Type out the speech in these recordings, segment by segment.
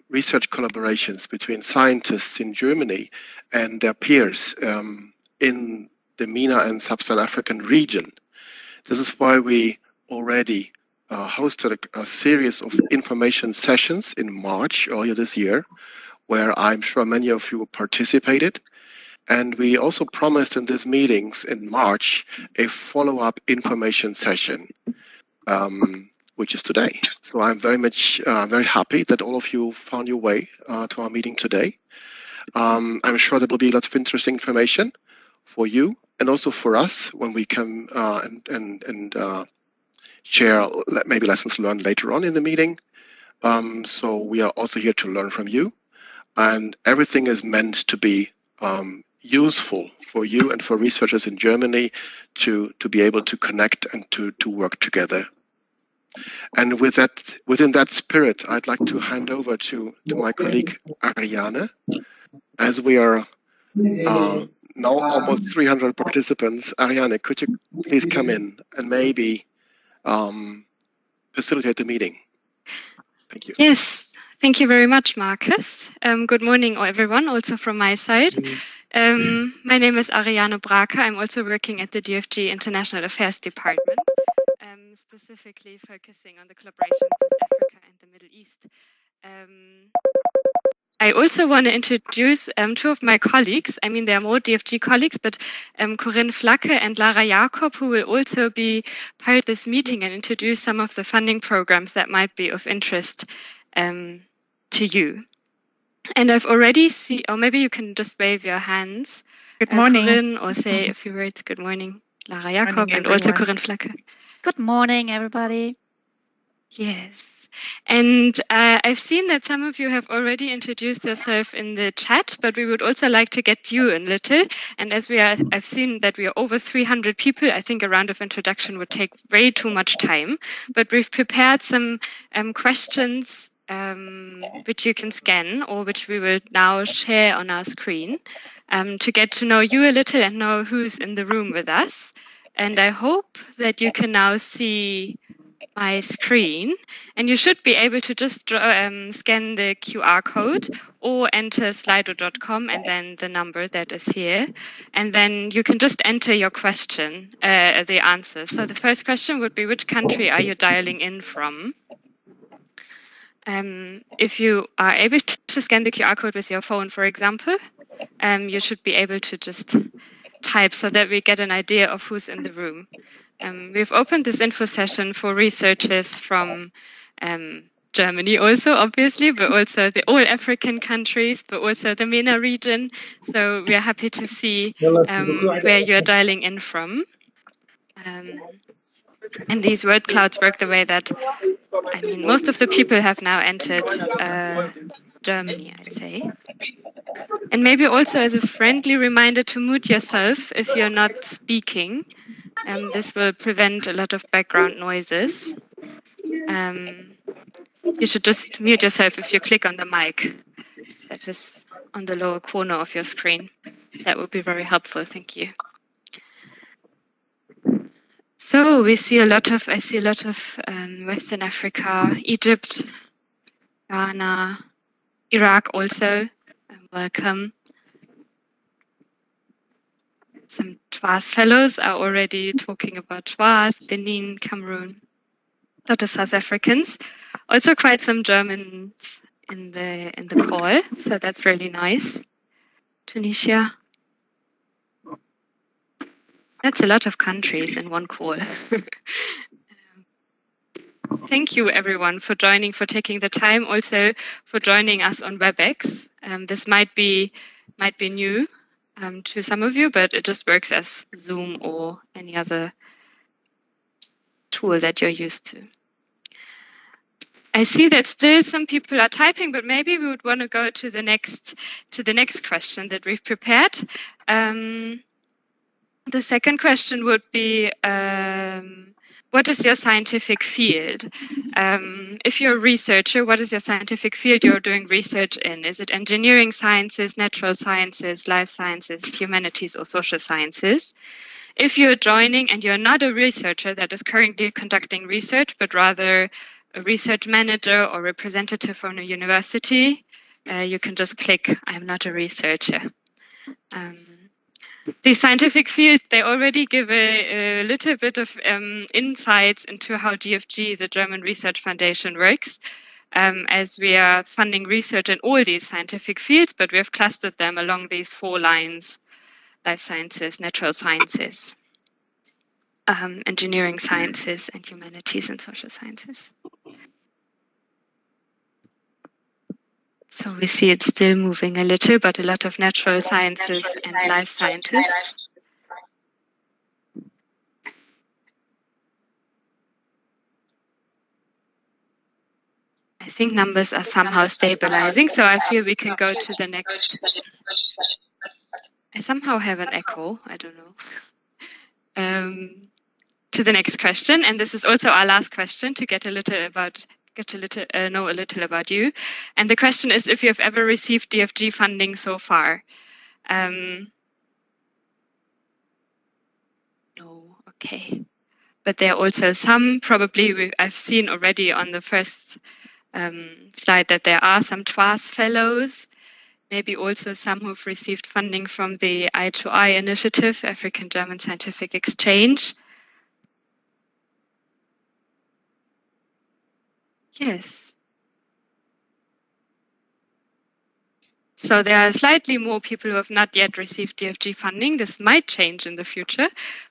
research collaborations between scientists in Germany and their peers in the MENA and Sub-Saharan African region. This is why we already hosted a series of information sessions in March earlier this year, where I'm sure many of you participated. And we also promised in these meetings in March a follow-up information session, which is today. So I'm very happy that all of you found your way to our meeting today. I'm sure there will be lots of interesting information for you and also for us when we come and share maybe lessons learned later on in the meeting. So we are also here to learn from you, and everything is meant to be useful for you and for researchers in Germany to be able to connect and to work together. And with that, within that spirit, I'd like to hand over to my colleague Ariane, as we are now almost 300 participants. Ariane, could you please come in and maybe facilitate the meeting? Thank you. Yes, thank you very much, Marcus. Good morning, everyone, also from my side. My name is Ariane Brake. I'm also working at the DFG International Affairs Department, specifically focusing on the collaborations with Africa and the Middle East. I also want to introduce two of my colleagues. I mean, there are more DFG colleagues, but Corinne Flacke and Lara Jakob, who will also be part of this meeting and introduce some of the funding programs that might be of interest to you. And I've already seen, or maybe you can just wave your hands. Good morning. Corinne, or say a few words. Good morning, Lara Jakob, and also Corinne Flacke. Good morning, everybody. Yes. And I've seen that some of you have already introduced yourself in the chat, but we would also like to get you in little. And as I've seen that we are over 300 people, I think a round of introduction would take way too much time. But we've prepared some questions which you can scan or which we will now share on our screen to get to know you a little and know who's in the room with us. And I hope that you can now see my screen, and you should be able to just scan the QR code or enter slido.com and then the number that is here, and then you can just enter your question, the answer. So the first question would be, which country are you dialing in from? If you are able to scan the QR code with your phone, for example, you should be able to just type so that we get an idea of who's in the room. We've opened this info session for researchers from Germany also, obviously, but also the all African countries, but also the MENA region. So we are happy to see where you're dialing in from. And these word clouds work the way that, I mean, most of the people have now entered Germany, I'd say. And maybe also as a friendly reminder to mute yourself if you're not speaking. This will prevent a lot of background noises. You should just mute yourself if you click on the mic that is on the lower corner of your screen. That would be very helpful. Thank you. So I see a lot of Western Africa, Egypt, Ghana, Iraq also. Welcome. Some TWAS fellows are already talking about TWAS, Benin, Cameroon, a lot of South Africans, also quite some Germans in the call, so that's really nice. Tunisia. That's a lot of countries in one call. Thank you, everyone, for joining, for taking the time, also for joining us on WebEx. This might be new to some of you, but it just works as Zoom or any other tool that you're used to. I see that still some people are typing, but maybe we would want to go to the next question that we've prepared. The second question would be, what is your scientific field? If you're a researcher, what is your scientific field you're doing research in? Is it engineering sciences, natural sciences, life sciences, humanities, or social sciences? If you're joining and you're not a researcher that is currently conducting research, but rather a research manager or representative from a university, you can just click, I'm not a researcher. These scientific fields, they already give a little bit of insights into how DFG, the German Research Foundation, works, as we are funding research in all these scientific fields, but we have clustered them along these 4 lines: life sciences, natural sciences, engineering sciences, and humanities and social sciences. So we see it's still moving a little, but a lot of natural sciences and life scientists. I think numbers are somehow stabilizing, so I feel we can go to the next. I somehow have an echo, I don't know. To the next question, and this is also our last question to know a little about you. And the question is if you have ever received DFG funding so far. No, okay. But there are also some, probably I've seen already on the first slide that there are some TWAS fellows, maybe also some who've received funding from the I2I initiative, African German Scientific Exchange. Yes. So there are slightly more people who have not yet received DFG funding. This might change in the future,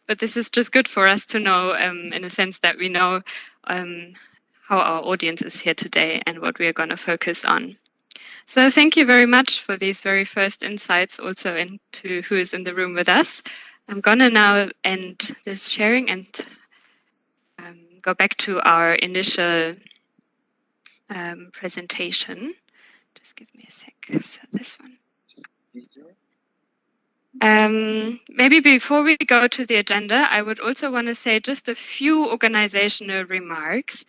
but this is just good for us to know in a sense that we know how our audience is here today and what we are going to focus on. So thank you very much for these very first insights also into who is in the room with us. I'm going to now end this sharing and go back to our initial presentation. Just give me a sec. So this one. Maybe before we go to the agenda, I would also want to say just a few organizational remarks.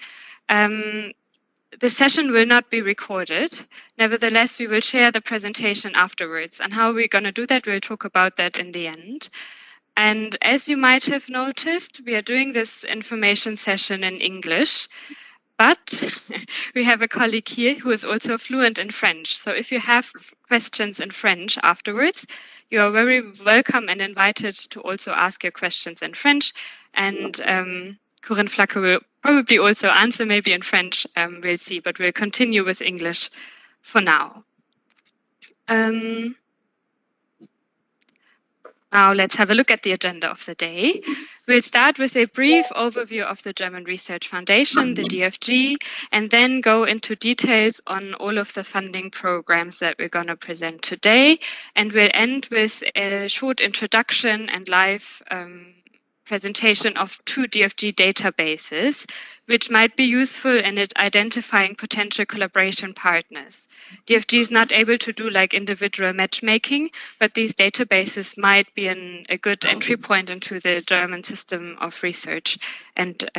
The session will not be recorded. Nevertheless, we will share the presentation afterwards. And how we're going to do that, we'll talk about that in the end. And as you might have noticed, we are doing this information session in English. But we have a colleague here who is also fluent in French. So if you have questions in French afterwards, you are very welcome and invited to also ask your questions in French. And Corinne Flacke will probably also answer maybe in French, we'll see, but we'll continue with English for now. Now let's have a look at the agenda of the day. We'll start with a brief overview of the German Research Foundation, the DFG, and then go into details on all of the funding programs that we're going to present today. And we'll end with a short introduction and live presentation of 2 DFG databases, which might be useful in identifying potential collaboration partners. DFG is not able to do like individual matchmaking, but these databases might be a good entry point into the German system of research and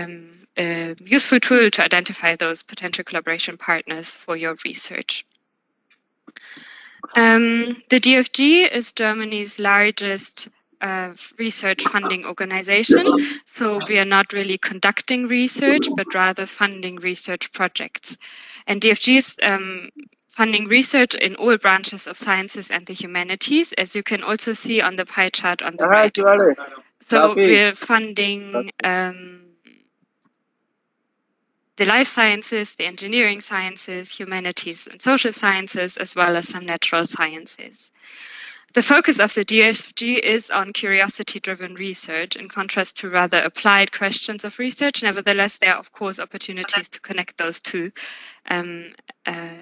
a useful tool to identify those potential collaboration partners for your research. The DFG is Germany's largest research funding organization. So we are not really conducting research, but rather funding research projects. And DFG is funding research in all branches of sciences and the humanities, as you can also see on the pie chart on the right. So we're funding the life sciences, the engineering sciences, humanities and social sciences, as well as some natural sciences. The focus of the DFG is on curiosity-driven research, in contrast to rather applied questions of research. Nevertheless, there are, of course, opportunities to connect those two.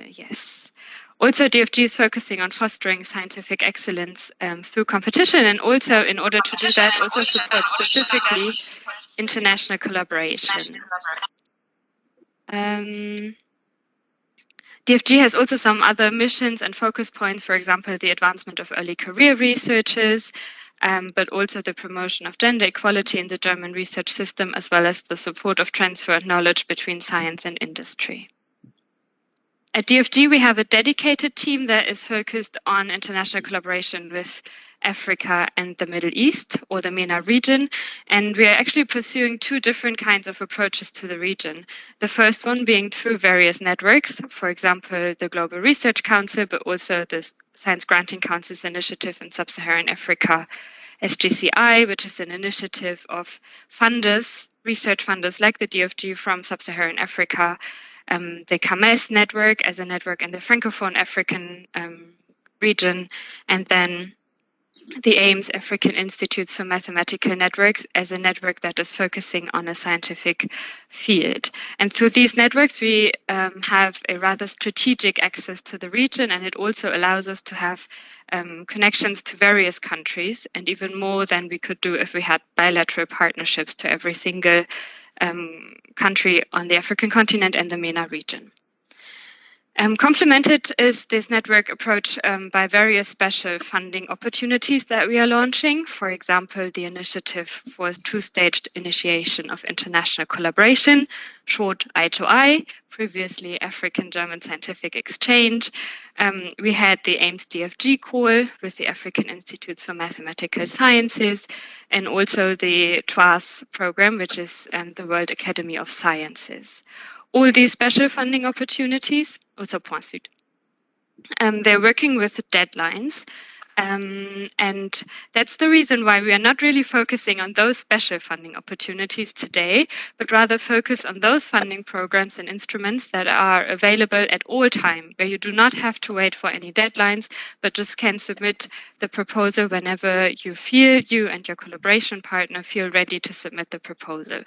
Yes. Also, DFG is focusing on fostering scientific excellence through competition, and also, in order to do that, also support specifically international collaboration. DFG has also some other missions and focus points, for example, the advancement of early career researchers, but also the promotion of gender equality in the German research system, as well as the support of transfer of knowledge between science and industry. At DFG, we have a dedicated team that is focused on international collaboration with Africa and the Middle East, or the MENA region. And we are actually pursuing two different kinds of approaches to the region. The first one being through various networks, for example, the Global Research Council, but also the Science Granting Council's initiative in Sub-Saharan Africa, SGCI, which is an initiative of funders, research funders like the DFG from Sub-Saharan Africa, the CAMES network as a network in the Francophone African region, and then the AIMS African Institutes for Mathematical Networks as a network that is focusing on a scientific field. And through these networks, we have a rather strategic access to the region, and it also allows us to have connections to various countries, and even more than we could do if we had bilateral partnerships to every single country on the African continent and the MENA region. Complemented is this network approach by various special funding opportunities that we are launching. For example, the initiative for two-staged initiation of international collaboration, short I2I, previously African-German Scientific Exchange. We had the AIMS DFG call with the African Institutes for Mathematical Sciences, and also the TWAS program, which is the World Academy of Sciences. All these special funding opportunities, also Point Sud, they're working with deadlines. And that's the reason why we are not really focusing on those special funding opportunities today, but rather focus on those funding programs and instruments that are available at all time, where you do not have to wait for any deadlines, but just can submit the proposal whenever you feel, you and your collaboration partner feel ready to submit the proposal.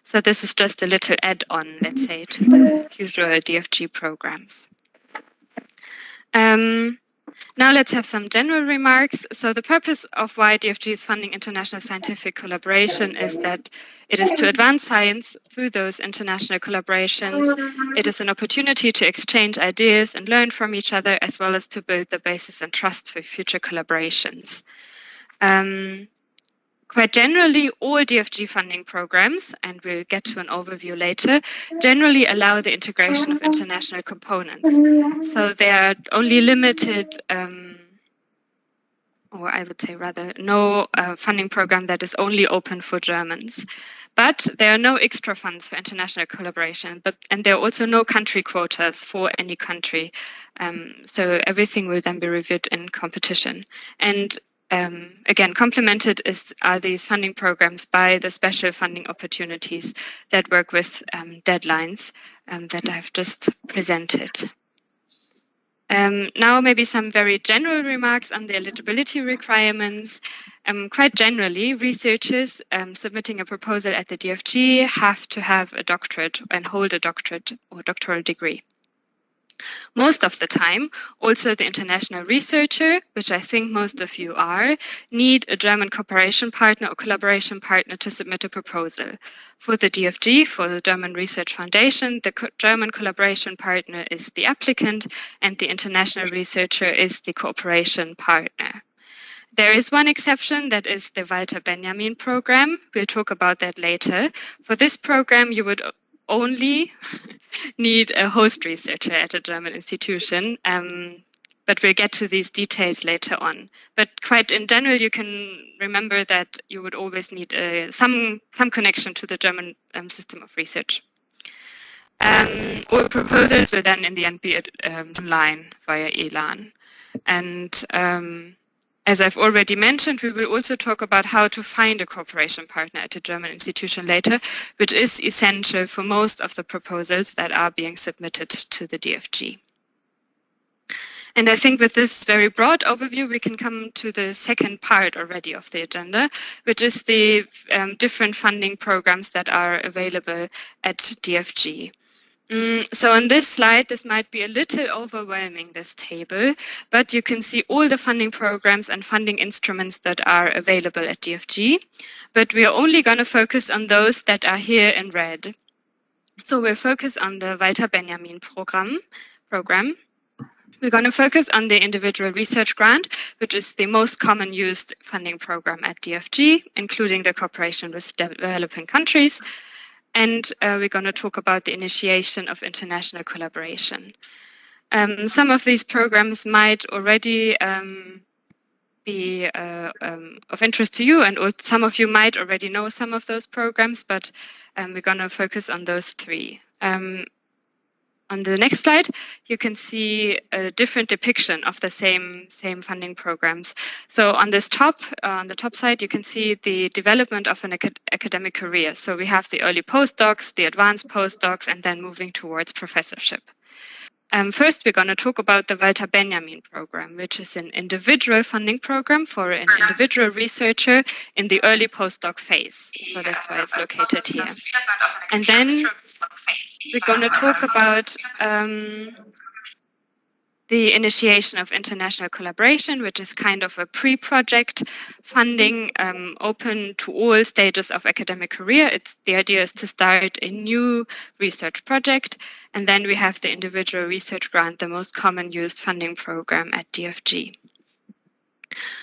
So this is just a little add-on, let's say, to the usual DFG programs. Now let's have some general remarks. So the purpose of why DFG is funding international scientific collaboration is that it is to advance science through those international collaborations. It is an opportunity to exchange ideas and learn from each other, as well as to build the basis and trust for future collaborations. Quite generally, all DFG funding programs, and we'll get to an overview later, generally allow the integration of international components. So they are only limited, or I would say rather, no funding program that is only open for Germans. But there are no extra funds for international collaboration, and there are also no country quotas for any country. So everything will then be reviewed in competition. And again, complemented are these funding programs by the special funding opportunities that work with deadlines that I've just presented. Now maybe some very general remarks on the eligibility requirements. Quite generally, researchers submitting a proposal at the DFG have to have a doctorate and hold a doctorate or doctoral degree. Most of the time, also the international researcher, which I think most of you are, need a German cooperation partner or collaboration partner to submit a proposal. For the DFG, for the German Research Foundation, the German collaboration partner is the applicant and the international researcher is the cooperation partner. There is one exception, that is the Walter Benjamin program. We'll talk about that later. For this program, you would only need a host researcher at a German institution, but we'll get to these details later on. But quite in general, you can remember that you would always need some connection to the German system of research. All proposals will then in the end be online via ELAN. And as I've already mentioned, we will also talk about how to find a cooperation partner at a German institution later, which is essential for most of the proposals that are being submitted to the DFG. And I think with this very broad overview, we can come to the second part already of the agenda, which is the different funding programs that are available at DFG. So on this slide, this might be a little overwhelming, this table, but you can see all the funding programs and funding instruments that are available at DFG, but we are only going to focus on those that are here in red. So we'll focus on the Walter Benjamin program. We're going to focus on the individual research grant, which is the most common used funding program at DFG, including the cooperation with developing countries. And we're going to talk about the initiation of international collaboration. Some of these programs might already be of interest to you, and some of you might already know some of those programs, but we're going to focus on those three. On the next slide, you can see a different depiction of the same funding programs. So on this on the top side, you can see the development of an academic career. So we have the early postdocs, the advanced postdocs, and then moving towards professorship. First, we're going to talk about the Walter Benjamin program, which is an individual funding program for an individual researcher in the early postdoc phase. So that's why it's located here. And then we're going to talk about the initiation of international collaboration, which is kind of a pre-project funding open to all stages of academic career. The idea is to start a new research project. And then we have the individual research grant, the most common used funding program at DFG.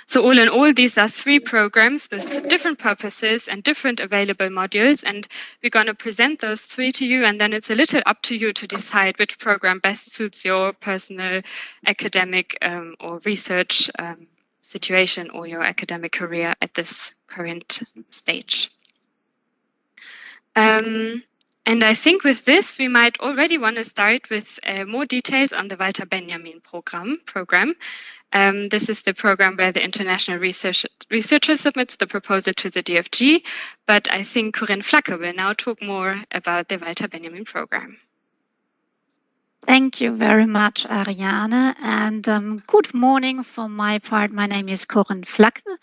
So all in all, these are three programs with different purposes and different available modules. And we're going to present those three to you. And then it's a little up to you to decide which program best suits your personal academic or research situation or your academic career at this current stage. And I think with this, we might already want to start with more details on the Walter Benjamin program. This is the program where the international researcher submits the proposal to the DFG, but I think Corinne Flacke will now talk more about the Walter Benjamin program. Thank you very much, Ariane, and good morning from my part. My name is Corinne Flacke.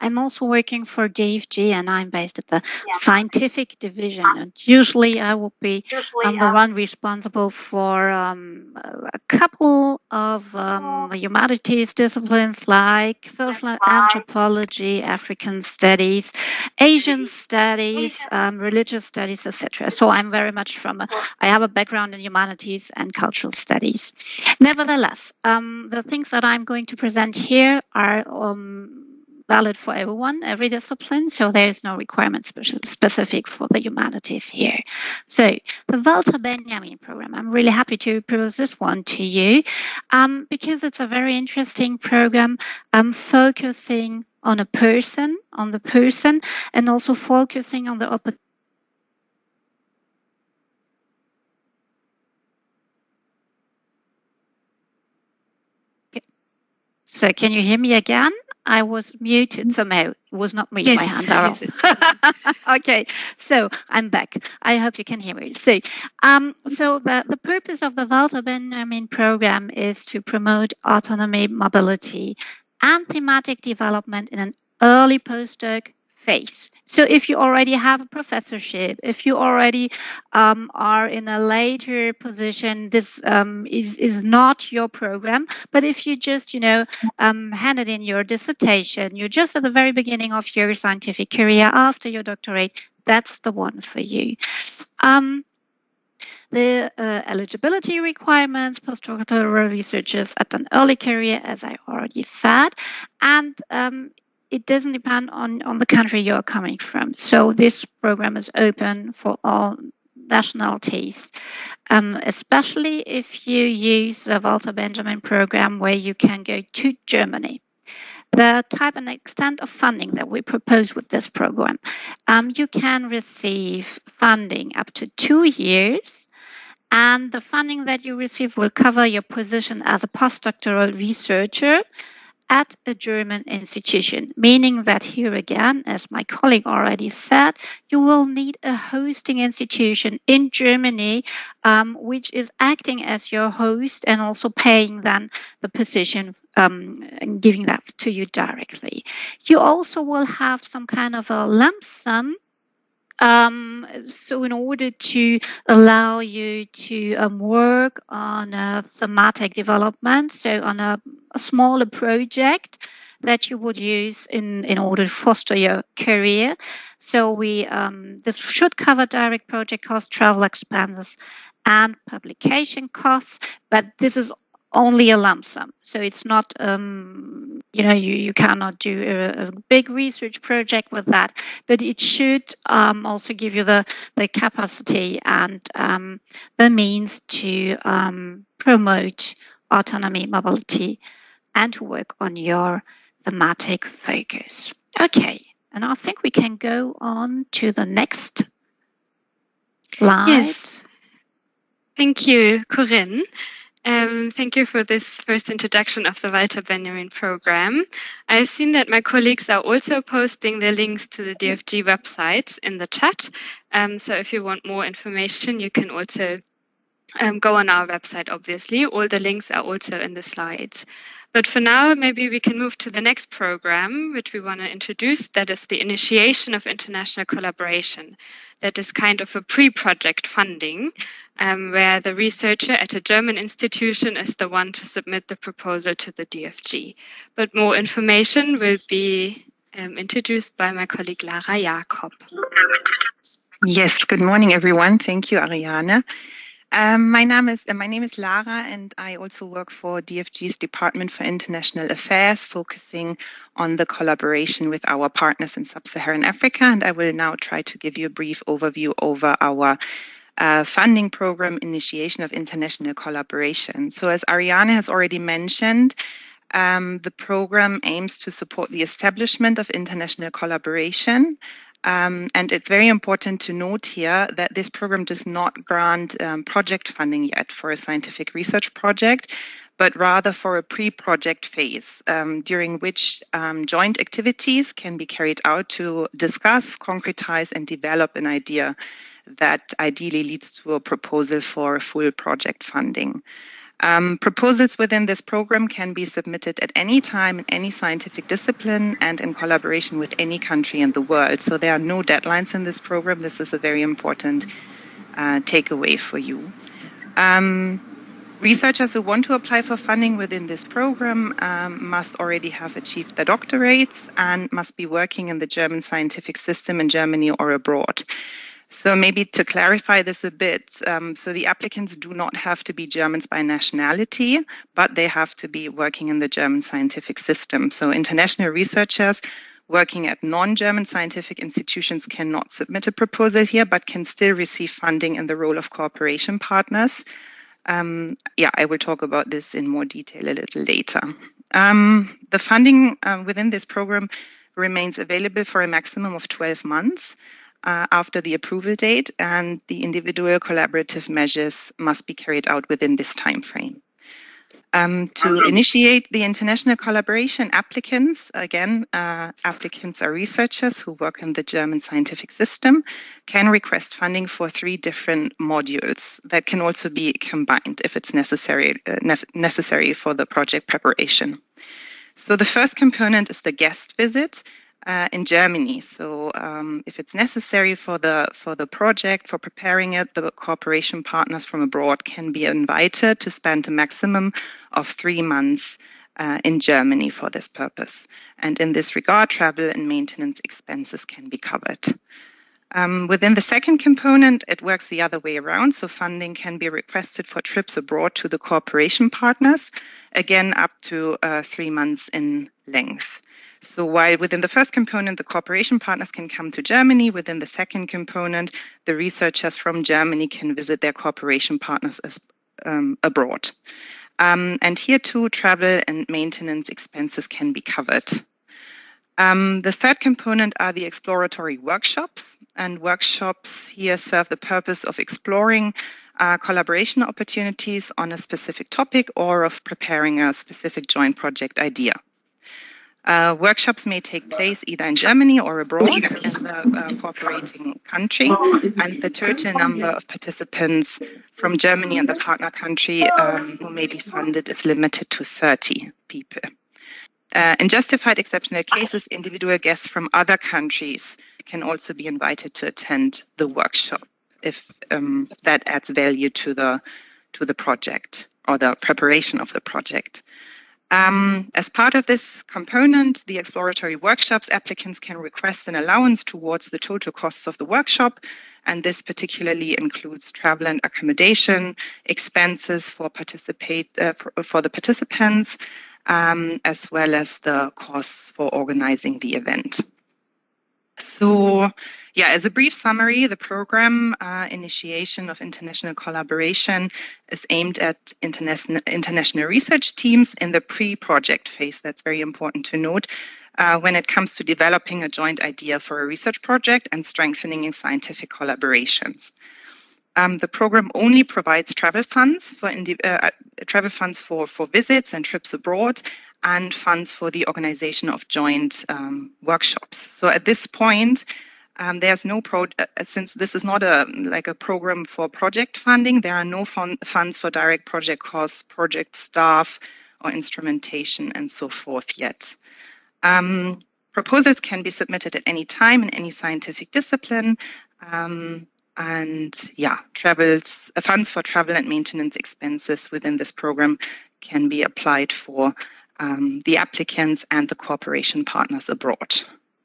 I'm also working for DFG, and I'm based at the scientific division. And usually I will be the one responsible for a couple of humanities disciplines like social anthropology, African studies, Asian studies, religious studies, etc. So I'm very much I have a background in humanities and cultural studies. Nevertheless, the things that I'm going to present here are valid for everyone, every discipline, so there's no requirement specific for the humanities here. So the Walter Benjamin program, I'm really happy to propose this one to you because it's a very interesting program focusing on the person, and also focusing on the opportunity. So can you hear me again? I was muted somehow. It was not me. Yes. My hands are off. Okay, so I'm back. I hope you can hear me. So, the purpose of the Walter Benjamin program is to promote autonomy, mobility, and thematic development in an early postdoc phase. So if you already have a professorship, if you already are in a later position, this is not your program. But if you just, handed in your dissertation, you're just at the very beginning of your scientific career after your doctorate, that's the one for you. The eligibility requirements, postdoctoral researchers at an early career, as I already said, and it doesn't depend on the country you're coming from. So this program is open for all nationalities, especially if you use the Walter Benjamin program where you can go to Germany. The type and extent of funding that we propose with this program, you can receive funding up to 2 years, and the funding that you receive will cover your position as a postdoctoral researcher at a German institution, meaning that here again, as my colleague already said, you will need a hosting institution in Germany, which is acting as your host and also paying then the position and giving that to you directly. You also will have some kind of a lump sum. So in order to allow you to work on a thematic development, so on a smaller project that you would use in order to foster your career. So this should cover direct project costs, travel expenses, and publication costs, but this is only a lump sum. So it's not, you cannot do a big research project with that, but it should also give you the capacity and the means to promote autonomy, mobility, and to work on your thematic focus. Okay, and I think we can go on to the next slide. Yes. Thank you, Corinne. Thank you for this first introduction of the Walter Benjamin program. I've seen that my colleagues are also posting the links to the DFG websites in the chat. So if you want more information, you can also go on our website, obviously. All the links are also in the slides. But for now, maybe we can move to the next program, which we want to introduce. That is the initiation of international collaboration. That is kind of a pre-project funding, where the researcher at a German institution is the one to submit the proposal to the DFG. But more information will be introduced by my colleague Lara Jakob. Yes, good morning, everyone. Thank you, Ariane. My name is Lara, and I also work for DFG's Department for International Affairs, focusing on the collaboration with our partners in Sub-Saharan Africa. And I will now try to give you a brief overview over our funding program, Initiation of International Collaboration. So as Ariane has already mentioned, the program aims to support the establishment of international collaboration. And it's very important to note here that this program does not grant project funding yet for a scientific research project, but rather for a pre-project phase, during which joint activities can be carried out to discuss, concretize, and develop an idea that ideally leads to a proposal for full project funding. Proposals within this program can be submitted at any time in any scientific discipline and in collaboration with any country in the world. So there are no deadlines in this program. This is a very important takeaway for you. Researchers who want to apply for funding within this program must already have achieved their doctorates and must be working in the German scientific system in Germany or abroad. So maybe to clarify this a bit, so the applicants do not have to be Germans by nationality, but they have to be working in the German scientific system. So international researchers working at non-German scientific institutions cannot submit a proposal here, but can still receive funding in the role of cooperation partners. I will talk about this in more detail a little later. The funding within this program remains available for a maximum of 12 months. After the approval date, and the individual collaborative measures must be carried out within this time frame. To initiate the international collaboration, applicants are researchers who work in the German scientific system, can request funding for 3 different modules that can also be combined if it's necessary for the project preparation. So the first component is the guest visit in Germany. So if it's necessary for the project, for preparing it, the cooperation partners from abroad can be invited to spend a maximum of 3 months in Germany for this purpose. And in this regard, travel and maintenance expenses can be covered. Within the second component, it works the other way around. So funding can be requested for trips abroad to the cooperation partners, again, up to 3 months in length. So while within the first component, the cooperation partners can come to Germany, within the second component, the researchers from Germany can visit their cooperation partners abroad. And here too, travel and maintenance expenses can be covered. The third component are the exploratory workshops, and workshops here serve the purpose of exploring collaboration opportunities on a specific topic or of preparing a specific joint project idea. Workshops may take place either in Germany or abroad in the cooperating country, and the total number of participants from Germany and the partner country who may be funded is limited to 30 people. In justified exceptional cases, individual guests from other countries can also be invited to attend the workshop if that adds value to the project or the preparation of the project. As part of this component, the exploratory workshops, applicants can request an allowance towards the total costs of the workshop, and this particularly includes travel and accommodation, expenses for the participants, as well as the costs for organizing the event. So, yeah, as a brief summary, the program initiation of international collaboration is aimed at international research teams in the pre-project phase. That's very important to note when it comes to developing a joint idea for a research project and strengthening scientific collaborations. The program only provides travel funds for visits and trips abroad, and funds for the organization of joint workshops. So at this point, there's no since this is not a program for project funding, there are no funds for direct project costs, project staff, or instrumentation, and so forth yet. Proposals can be submitted at any time in any scientific discipline. And yeah, funds for travel and maintenance expenses within this program can be applied for the applicants and the cooperation partners abroad.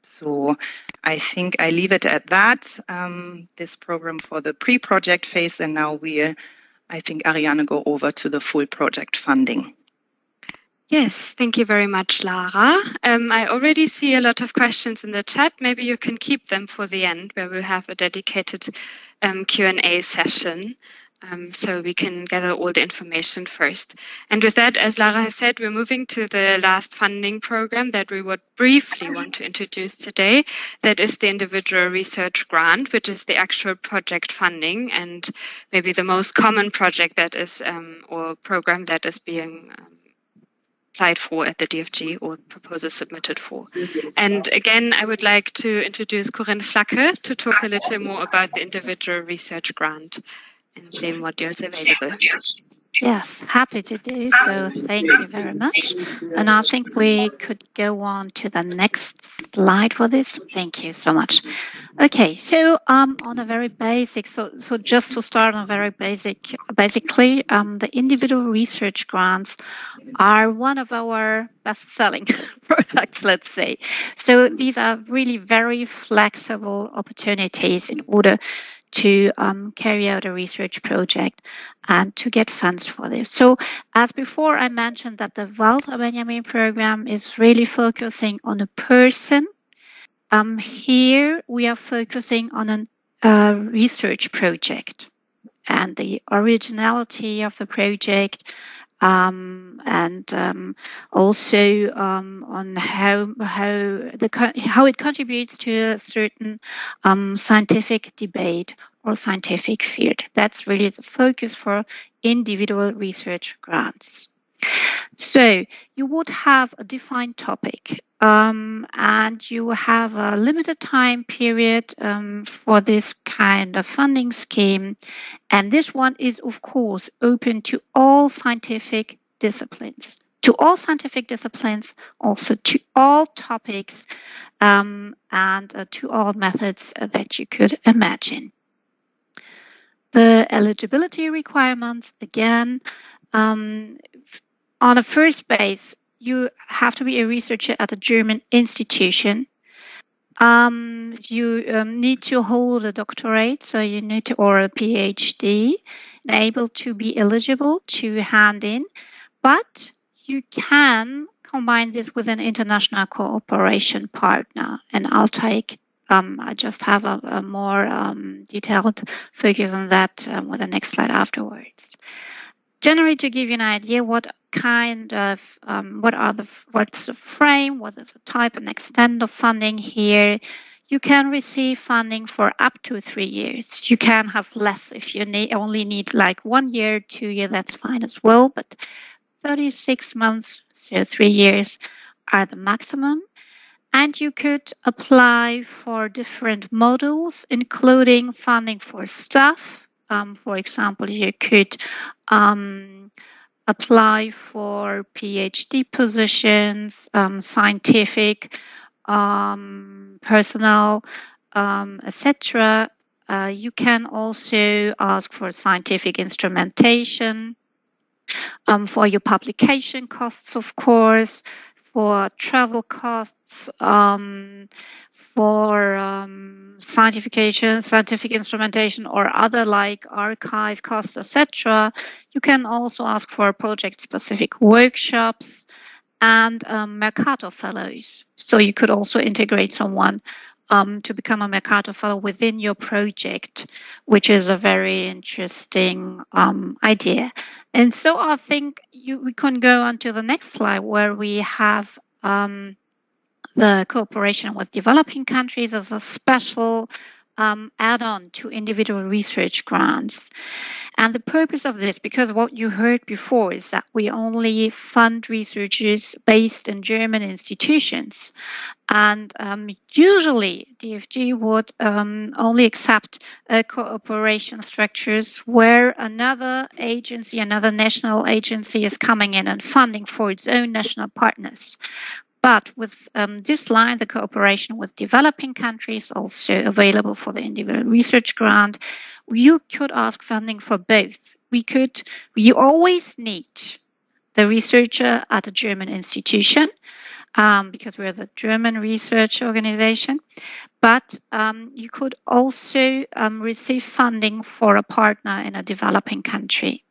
So I think I leave it at that, this program for the pre-project phase, and now I think Ariane go over to the full project funding. Yes, thank you very much, Lara. I already see a lot of questions in the chat. Maybe you can keep them for the end, where we'll have a dedicated Q&A session, so we can gather all the information first. And with that, as Lara has said, we're moving to the last funding program that we would briefly want to introduce today. That is the individual research grant, which is the actual project funding and maybe the most common project that is, or program that is being applied for at the DFG or proposal submitted for. And again, I would like to introduce Corinne Flacke to talk a little more about the individual research grant and the modules available. Yes, happy to do so. Thank you very much. And I think we could go on to the next slide for this. Thank you so much. Okay, so on a very basic, so just to start on a very basically, the individual research grants are one of our best-selling products, let's say. So these are really very flexible opportunities in order to carry out a research project and to get funds for this. So as before, I mentioned that the Walter Benjamin program is really focusing on a person. Here we are focusing on a research project and the originality of the project, and also on how it contributes to a certain scientific debate or scientific field. That's really the focus for individual research grants. So you would have a defined topic, and you have a limited time period for this kind of funding scheme. And this one is, of course, open to all scientific disciplines. To all scientific disciplines, also to all topics, and to all methods that you could imagine. The eligibility requirements, again, on a first base, you have to be a researcher at a German institution. You need to hold a doctorate, so you need to, or a PhD, and able to be eligible to hand in. But you can combine this with an international cooperation partner, and I'll take. I just have a more detailed focus on that with the next slide afterwards. Generally, to give you an idea, what kind of what's the frame, what is the type and extent of funding here? You can receive funding for up to 3 years. You can have less if you only need like 1 year, 2 years. That's fine as well. But 36 months, so 3 years, are the maximum. And you could apply for different modules, including funding for staff. For example, you could apply for PhD positions, scientific personnel, etc. You can also ask for scientific instrumentation, for your publication costs, of course, for travel costs, for scientific instrumentation, or other like archive costs, etc. You can also ask for project-specific workshops and Mercator fellows. So you could also integrate someone to become a Mercator Fellow within your project, which is a very interesting idea. And so I think we can go on to the next slide where we have the cooperation with developing countries as a special add-on to individual research grants. And the purpose of this, because what you heard before is that we only fund researchers based in German institutions. And usually DFG would only accept cooperation structures where another agency, another national agency is coming in and funding for its own national partners. But with this line, the cooperation with developing countries, also available for the individual research grant, you could ask funding for both. You always need the researcher at a German institution, because we're the German research organization, but you could also receive funding for a partner in a developing country.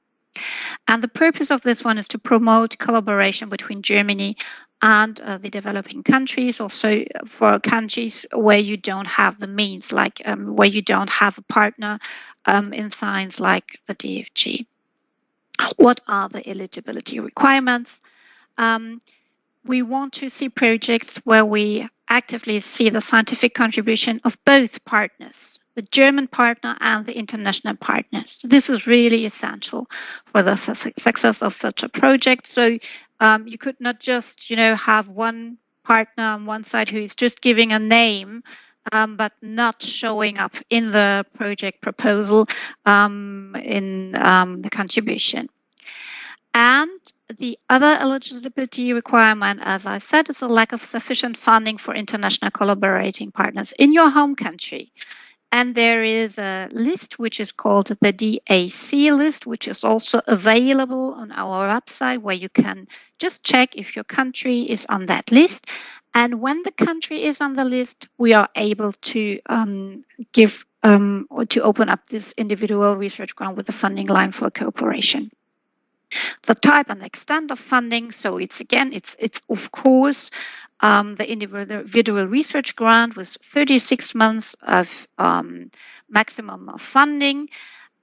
And the purpose of this one is to promote collaboration between Germany and the developing countries, also for countries where you don't have the means, like where you don't have a partner in science like the DFG. What are the eligibility requirements? We want to see projects where we actively see the scientific contribution of both partners, the German partner and the international partners. This is really essential for the success of such a project. So you could not just, have one partner on one side who is just giving a name, but not showing up in the project proposal in the contribution. And the other eligibility requirement, as I said, is a lack of sufficient funding for international collaborating partners in your home country. And there is a list which is called the DAC list, which is also available on our website, where you can just check if your country is on that list. And when the country is on the list, we are able to give or to open up this individual research grant with a funding line for cooperation. The type and extent of funding, so it's of course the individual research grant with 36 months of maximum of funding.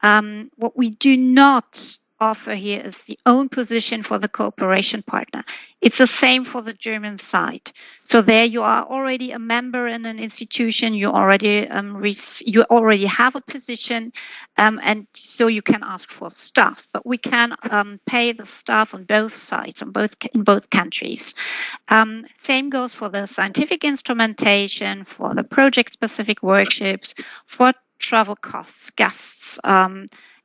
What we do not offer here is the own position for the cooperation partner. It's the same for the German side. So there you are already a member in an institution, you already have a position, and so you can ask for staff. But we can pay the staff on both sides, in both countries. Same goes for the scientific instrumentation, for the project-specific workshops, for travel costs, guests,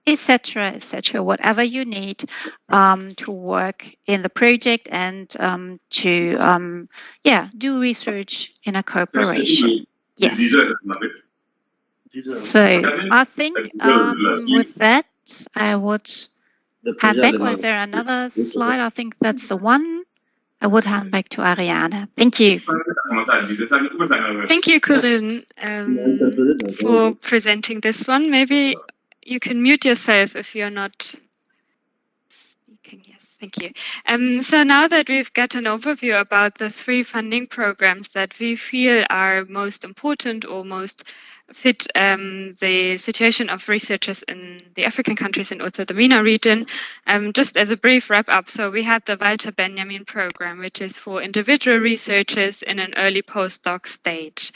etc., whatever you need to work in the project and to do research in a cooperation. Yes. So I think with that, I would hand back. Was there another slide? I think that's the one. I would hand back to Ariane. Thank you. Thank you, Corinne, for presenting this one. Maybe you can mute yourself if you're not speaking. Yes, thank you. So now that we've got an overview about the 3 funding programs that we feel are most important or most fit the situation of researchers in the African countries and also the MENA region, just as a brief wrap-up, so we had the Walter Benjamin program, which is for individual researchers in an early postdoc stage.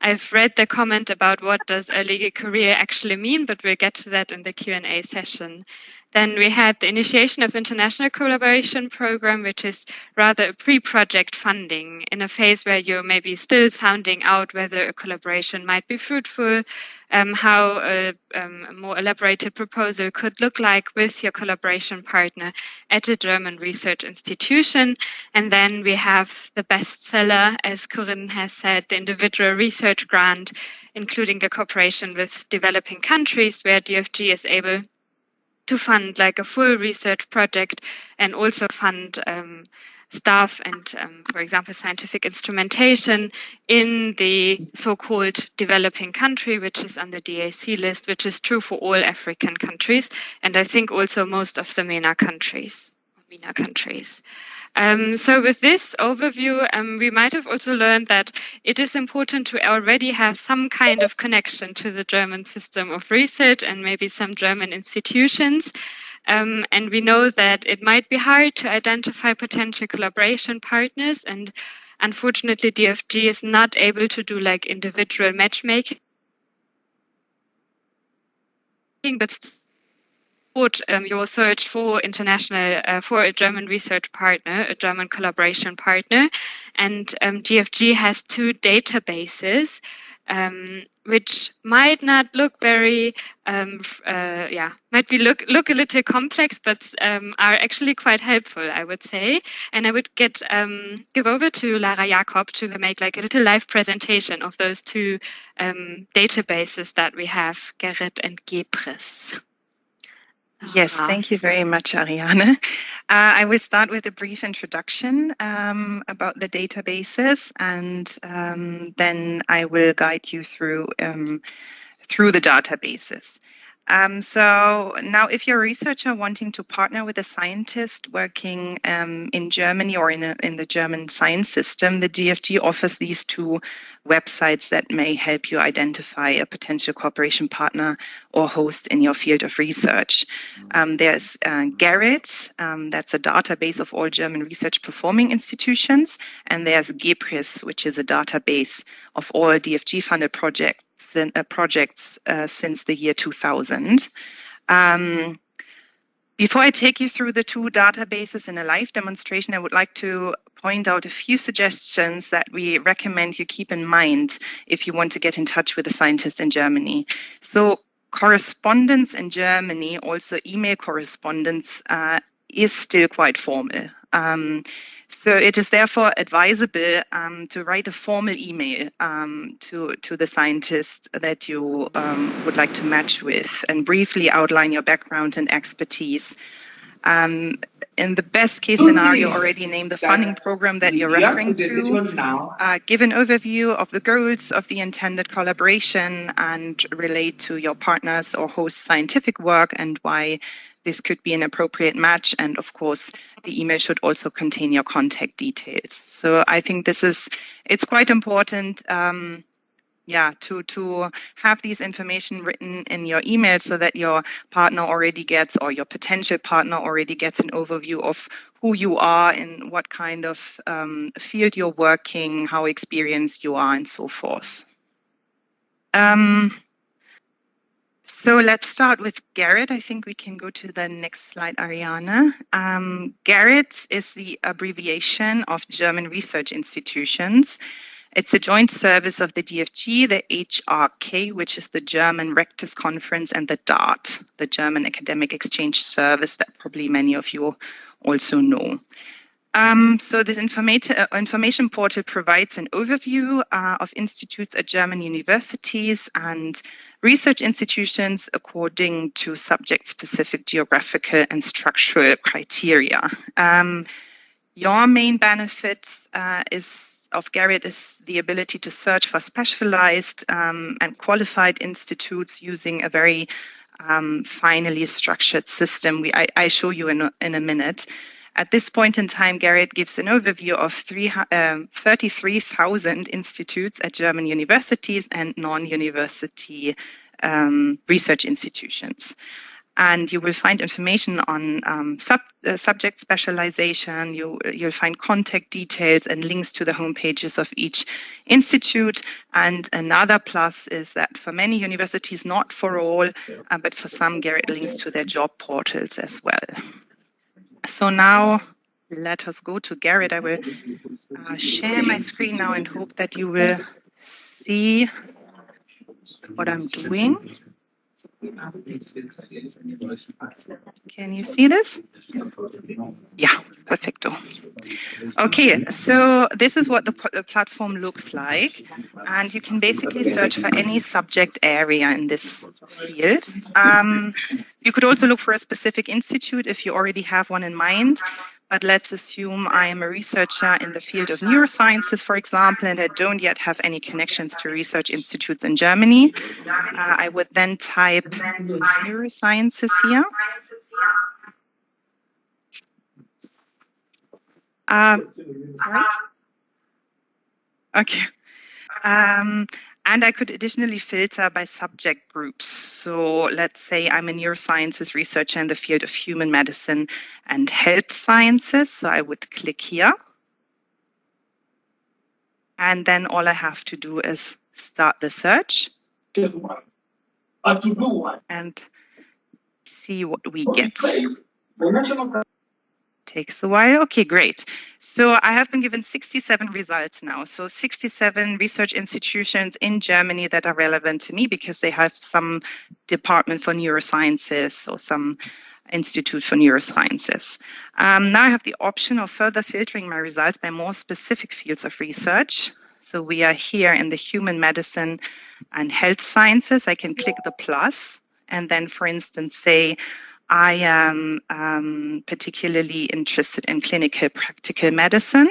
I've read the comment about what does early career actually mean, but we'll get to that in the Q&A session. Then we had the initiation of international collaboration program, which is rather a pre-project funding in a phase where you're maybe still sounding out whether a collaboration might be fruitful, how a more elaborated proposal could look like with your collaboration partner at a German research institution. And then we have the bestseller, as Corinne has said, the individual research grant, including the cooperation with developing countries where DFG is able to fund like a full research project and also fund staff and, for example, scientific instrumentation in the so-called developing country, which is on the DAC list, which is true for all African countries, and I think also most of the MENA countries. MENA countries. So with this overview, we might have also learned that it is important to already have some kind of connection to the German system of research and maybe some German institutions. And we know that it might be hard to identify potential collaboration partners, and unfortunately DFG is not able to do like individual matchmaking, but support your search for international, for a German research partner, a German collaboration partner. And DFG has 2 databases, which might not look very, might be look a little complex, but are actually quite helpful, I would say. And I would give over to Lara Jakob to make like a little live presentation of those 2 databases that we have, Gerrit and Gebris. Yes, thank you very much, Ariane. I will start with a brief introduction about the databases, and then I will guide you through the databases. So now, if you're a researcher wanting to partner with a scientist working in Germany or in the German science system, the DFG offers these 2 websites that may help you identify a potential cooperation partner or host in your field of research. There's Gerrit, that's a database of all German research performing institutions, and there's Gebris, which is a database of all DFG-funded projects since the year 2000. Before I take you through the 2 databases in a live demonstration, I would like to point out a few suggestions that we recommend you keep in mind if you want to get in touch with a scientist in Germany. So correspondence in Germany, also email correspondence, is still quite formal. So it is therefore advisable to write a formal email to the scientist that you would like to match with and briefly outline your background and expertise. In the best case scenario, already name the funding program that you're referring to, give an overview of the goals of the intended collaboration and relate to your partners or host scientific work and why this could be an appropriate match. And of course, the email should also contain your contact details. So I think it's quite important to have these information written in your email so that your partner already gets, or your potential partner already gets, an overview of who you are and what kind of field you're working, how experienced you are, and so forth. So let's start with Gerrit. I think we can go to the next slide, Ariane. Gerrit is the abbreviation of German Research Institutions. It's a joint service of the DFG, the HRK, which is the German Rectors Conference, and the DART, the German Academic Exchange Service that probably many of you also know. So this information portal provides an overview of institutes at German universities and research institutions according to subject-specific geographical and structural criteria. Your main benefits of Gerrit is the ability to search for specialized and qualified institutes using a very finely structured system. I show you in a minute. At this point in time, Gerrit gives an overview of 33,000 institutes at German universities and non-university research institutions. And you will find information on subject specialization. You'll find contact details and links to the homepages of each institute. And another plus is that for many universities, not for all, but for some, Gerrit links to their job portals as well. So now let us go to Gerrit. I will share my screen now and hope that you will see what I'm doing. Can you see this? Yeah, perfecto. Okay, so this is what the platform looks like. And you can basically search for any subject area in this field. You could also look for a specific institute if you already have one in mind. But let's assume I am a researcher in the field of neurosciences, for example, and I don't yet have any connections to research institutes in Germany. I would then type neurosciences here. Sorry. Okay. And I could additionally filter by subject groups. So let's say I'm a neurosciences researcher in the field of human medicine and health sciences. So I would click here. And then all I have to do is start the search and see what we get. Takes a while. Okay, great. So I have been given 67 results now. So 67 research institutions in Germany that are relevant to me because they have some department for neurosciences or some institute for neurosciences. Now I have the option of further filtering my results by more specific fields of research. So we are here in the human medicine and health sciences. I can click the plus and then, for instance, say, I am particularly interested in clinical practical medicine.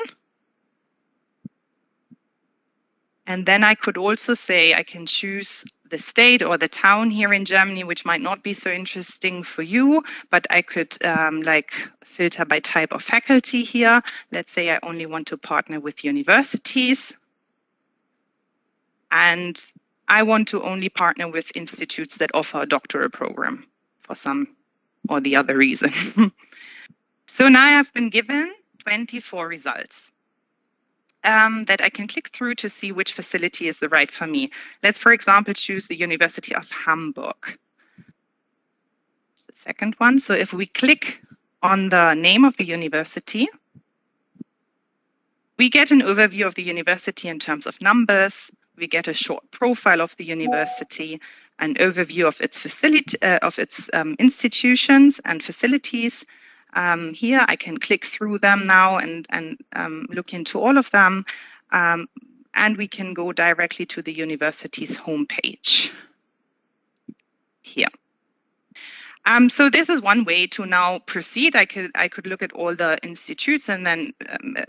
And then I could also say I can choose the state or the town here in Germany, which might not be so interesting for you, but I could like filter by type of faculty here. Let's say I only want to partner with universities. And I want to only partner with institutes that offer a doctoral program for some or the other reason. So now I have been given 24 results that I can click through to see which facility is the right for me. Let's, for example, choose the University of Hamburg. It's the second one. So if we click on the name of the university, we get an overview of the university in terms of numbers. We get a short profile of the university, an overview of its facility, institutions and facilities. Here I can click through them now and look into all of them. And we can go directly to the university's homepage here. So this is one way to now proceed. I could look at all the institutes and then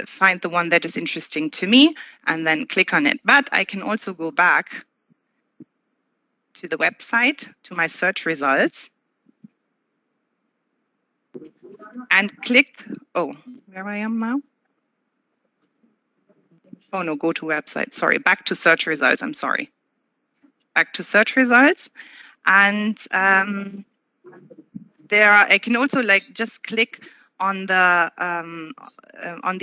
find the one that is interesting to me and then click on it. But I can also go back to the website, to my search results, and click, oh, where I am now? Oh no, go to website, sorry, back to search results, I'm sorry. Back to search results. And I can also like just click on the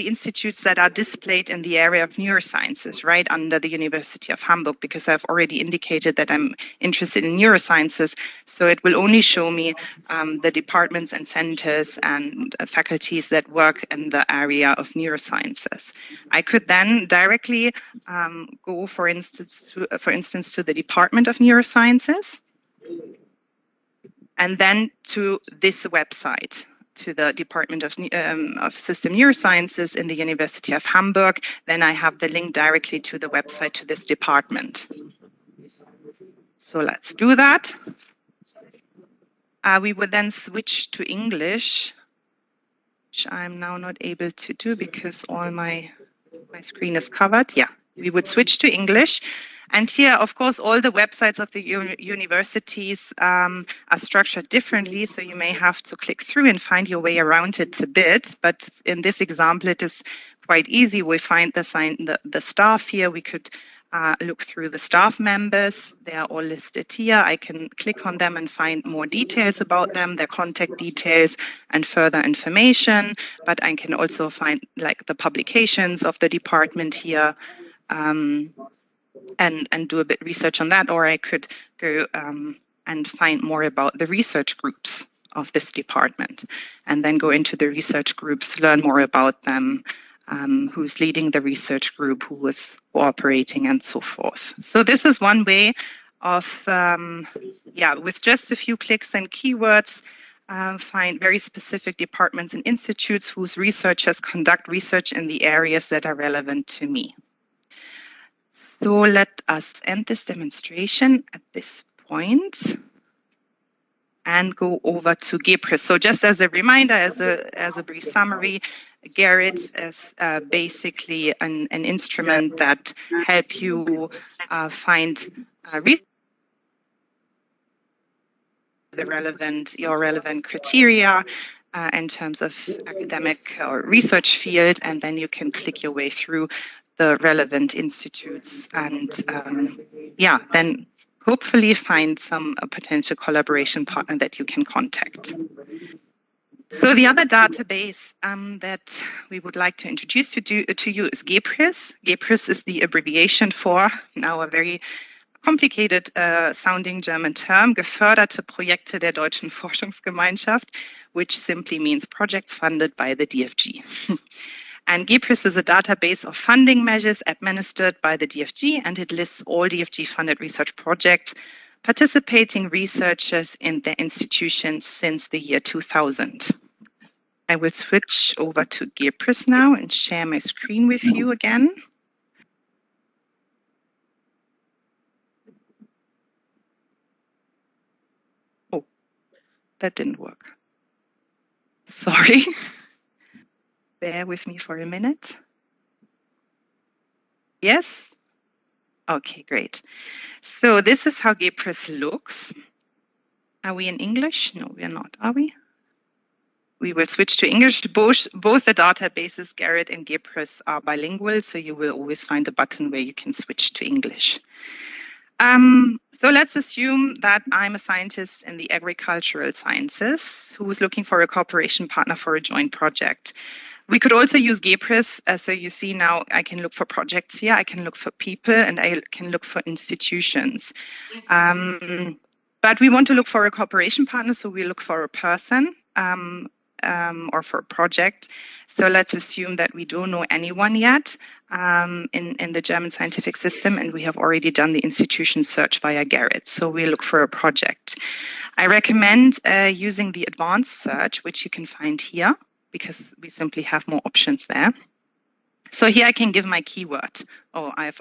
institutes that are displayed in the area of neurosciences, right, under the University of Hamburg, because I've already indicated that I'm interested in neurosciences. So it will only show me the departments and centers and faculties that work in the area of neurosciences. I could then directly go, for instance, to the Department of Neurosciences, and then to this website, to the Department of System Neurosciences in the University of Hamburg. Then I have the link directly to the website to this department. So let's do that. We would then switch to English, which I'm now not able to do because all my screen is covered. Yeah, we would switch to English. And here, of course, all the websites of the universities are structured differently, so you may have to click through and find your way around it a bit. But in this example, it is quite easy. We find the staff here. We could look through the staff members. They are all listed here. I can click on them and find more details about them, their contact details and further information. But I can also find like the publications of the department here. And do a bit research on that, or I could go and find more about the research groups of this department, and then go into the research groups, learn more about them, who's leading the research group, who was cooperating, and so forth. So this is one way of, with just a few clicks and keywords, find very specific departments and institutes whose researchers conduct research in the areas that are relevant to me. So let us end this demonstration at this point and go over to GEPRIS. So just as a reminder, as a brief summary, Garrett is basically an instrument that help you find your relevant criteria. in terms of academic or research field, and then you can click your way through the relevant institutes and then hopefully find some potential collaboration partner that you can contact. So the other database that we would like to introduce to you is GEPRIS. GEPRIS is the abbreviation for, now a very complicated sounding German term, geförderte Projekte der Deutschen Forschungsgemeinschaft, which simply means projects funded by the DFG. And GEPRIS is a database of funding measures administered by the DFG, and it lists all DFG-funded research projects participating researchers in their institutions since the year 2000. I will switch over to GEPRIS now and share my screen with you again. Oh, that didn't work. Sorry. Bear with me for a minute. Yes? Okay, great. So this is how GEPRIS looks. Are we in English? No, we are not, are we? We will switch to English. Both the databases, Garrett and GEPRIS, are bilingual, so you will always find a button where you can switch to English. So let's assume that I'm a scientist in the agricultural sciences who is looking for a cooperation partner for a joint project. We could also use GEPRIS. So you see now I can look for projects here, I can look for people, and I can look for institutions. But we want to look for a cooperation partner, so we look for a person or for a project. So let's assume that we don't know anyone yet in the German scientific system, and we have already done the institution search via Garrett. So we look for a project. I recommend using the advanced search, which you can find here, because we simply have more options there. So here I can give my keyword. Oh, I've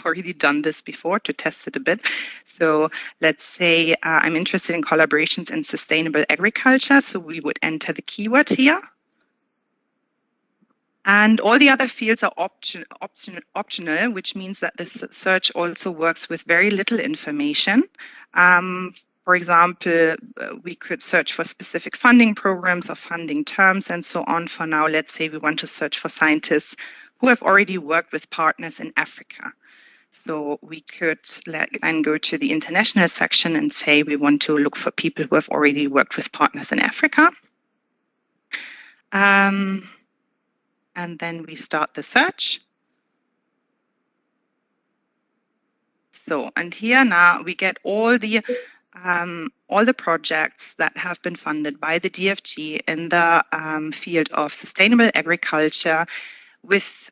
already done this before to test it a bit. So let's say I'm interested in collaborations in sustainable agriculture. So we would enter the keyword here. And all the other fields are optional, which means that the search also works with very little information. For example, we could search for specific funding programs or funding terms and so on. For now, let's say we want to search for scientists who have already worked with partners in Africa. So we could then go to the international section and say we want to look for people who have already worked with partners in Africa. And then we start the search. So, and here now we get all the projects that have been funded by the DFG in the field of sustainable agriculture. With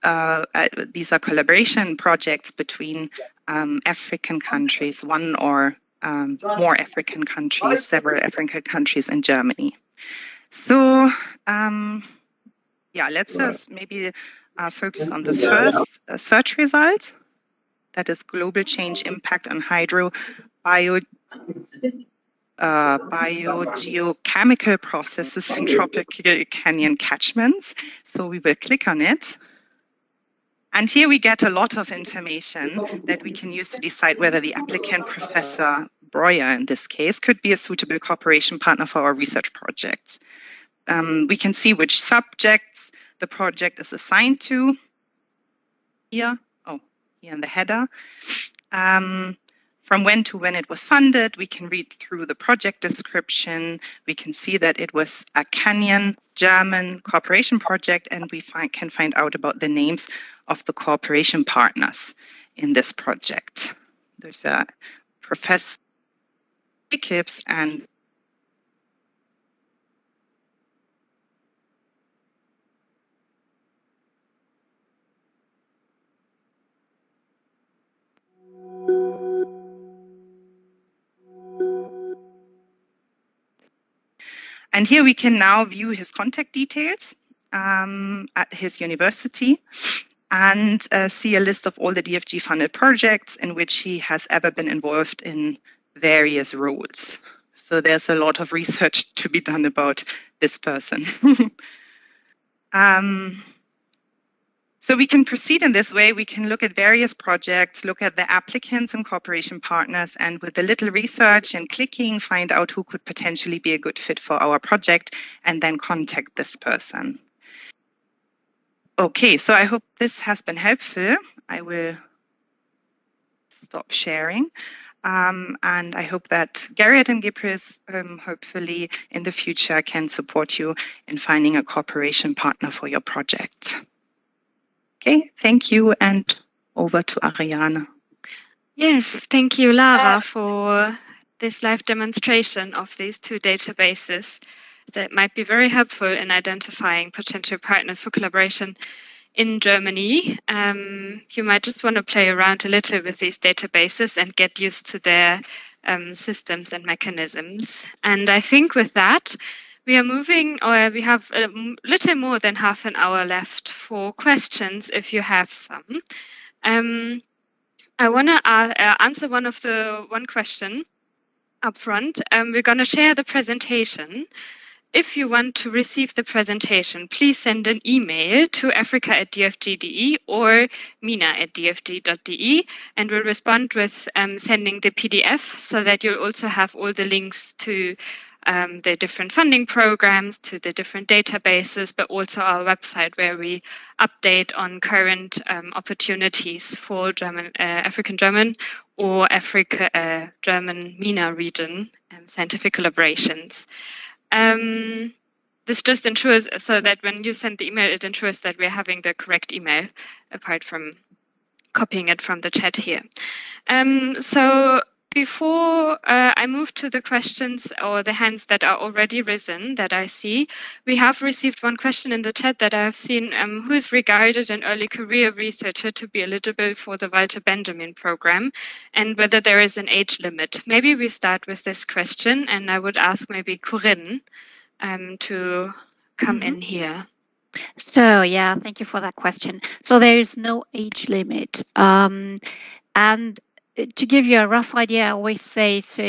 these are collaboration projects between African countries, one or more African countries, several African countries, and Germany. So let's just maybe focus on the first search result. That is global change impact on biogeochemical processes in tropical canyon catchments. So we will click on it. And here we get a lot of information that we can use to decide whether the applicant, Professor Breuer in this case, could be a suitable cooperation partner for our research projects. We can see which subjects the project is assigned to. Here in the header. From when to when it was funded, we can read through the project description. We can see that it was a Kenyan German cooperation project, and we can find out about the names of the cooperation partners in this project. There's a Professor Jacobs and And here we can now view his contact details at his university and see a list of all the DFG-funded projects in which he has ever been involved in various roles. So there's a lot of research to be done about this person. So we can proceed in this way. We can look at various projects, look at the applicants and cooperation partners, and with a little research and clicking, find out who could potentially be a good fit for our project, and then contact this person. Okay, so I hope this has been helpful. I will stop sharing. And I hope that Garrett and Gipris hopefully in the future can support you in finding a cooperation partner for your project. Okay, thank you, and over to Ariane. Yes, thank you, Lara, for this live demonstration of these two databases that might be very helpful in identifying potential partners for collaboration in Germany. You might just want to play around a little with these databases and get used to their systems and mechanisms. And I think with that, we are moving, or we have a little more than half an hour left for questions, if you have some. I want to answer one question up front. We're going to share the presentation. If you want to receive the presentation, please send an email to africa@dfg.de or mina@dfg.de, and we'll respond with sending the PDF so that you'll also have all the links to the different funding programs, to the different databases, but also our website where we update on current opportunities for African German or German MENA region scientific collaborations. This just ensures so that when you send the email, it ensures that we're having the correct email, apart from copying it from the chat here. So before I move to the questions or the hands that are already risen that I see, we have received one question in the chat that I have seen. Who is regarded an early career researcher to be eligible for the Walter Benjamin program, and whether there is an age limit? Maybe we start with this question, and I would ask maybe Corinne to come in here. So, yeah, thank you for that question. So there is no age limit. And to give you a rough idea, I always say, so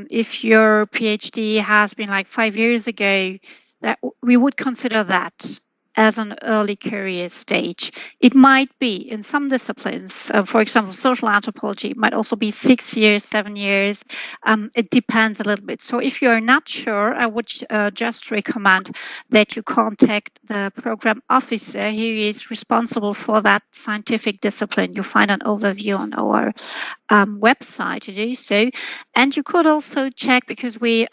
if your PhD has been like 5 years ago, that we would consider that as an early career stage. It might be in some disciplines, for example, social anthropology, it might also be 6 years, 7 years. It depends a little bit. So if you're not sure, I would just recommend that you contact the program officer who is responsible for that scientific discipline. You'll find an overview on our website to do so. And you could also check, because we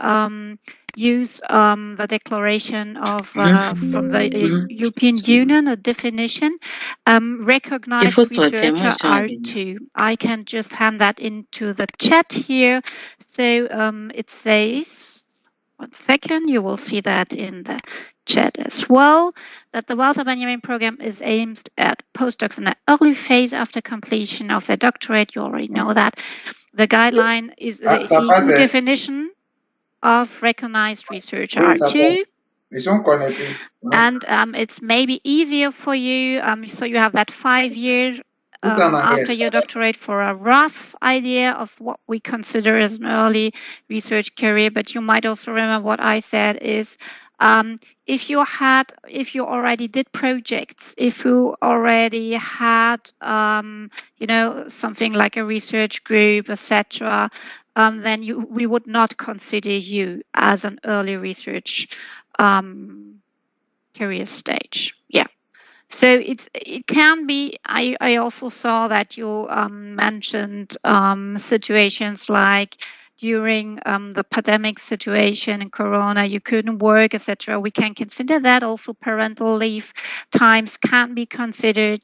use the declaration of from the European Union, a definition, recognized researcher R2. I can just hand that into the chat here. So it says, 1 second, you will see that in the chat as well, that the Walter Benjamin program is aimed at postdocs in the early phase after completion of their doctorate. You already know that. The guideline is the EU definition of recognized researcher R2, and it's maybe easier for you, so you have that 5 years after your doctorate for a rough idea of what we consider as an early research career. But you might also remember what I said is, if you already did projects, if you already had something like a research group, etc., then we would not consider you as an early research career stage. Yeah. So it can be. I also saw that you mentioned situations like during the pandemic situation and Corona, you couldn't work, etc. We can consider that. Also, parental leave times can be considered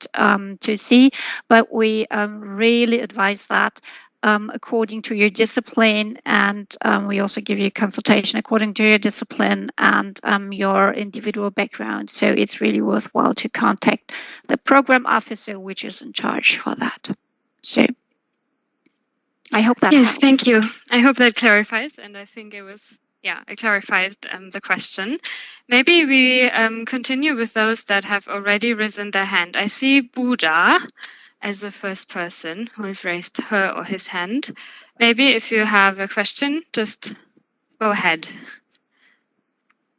to see, but we really advise that according to your discipline, and we also give you consultation according to your discipline and your individual background. So it's really worthwhile to contact the program officer, which is in charge for that. So I hope that helps. Thank you. I hope that clarifies, and I think it was, it clarified the question. Maybe we continue with those that have already risen their hand. I see Buddha as the first person who has raised her or his hand. Maybe if you have a question, just go ahead.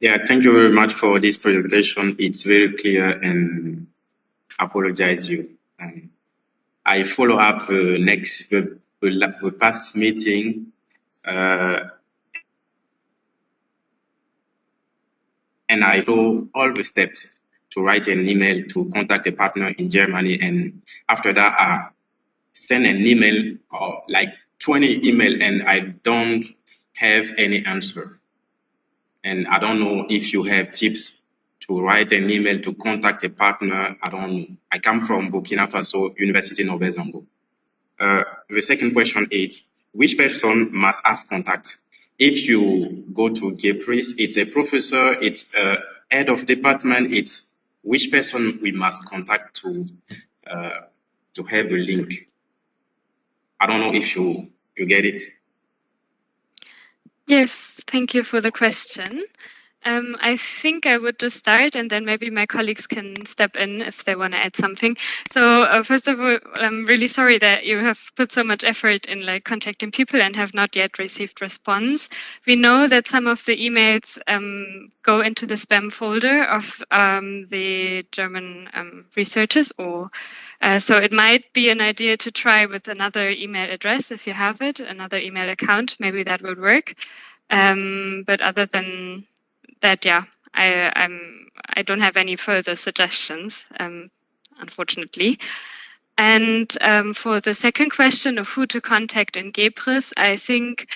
Yeah, thank you very much for this presentation. It's very clear and apologize you. I follow up the past meeting, and I follow all the steps to write an email to contact a partner in Germany, and after that, I send an email or like 20 email, and I don't have any answer. And I don't know if you have tips to write an email to contact a partner. I don't know. I come from Burkina Faso, University of Zongo. The second question is, which person must ask contact? If you go to GEPRIS, it's a professor, it's a head of department, it's which person we must contact to have a link. I don't know if you get it. Yes, thank you for the question. I think I would just start, and then maybe my colleagues can step in if they want to add something. So first of all, I'm really sorry that you have put so much effort in like contacting people and have not yet received response. We know that some of the emails go into the spam folder of the German researchers, or so it might be an idea to try with another email address if you have it, another email account. Maybe that will work. But other than that, yeah, I don't have any further suggestions, unfortunately. And for the second question of who to contact in GEPRIS, I think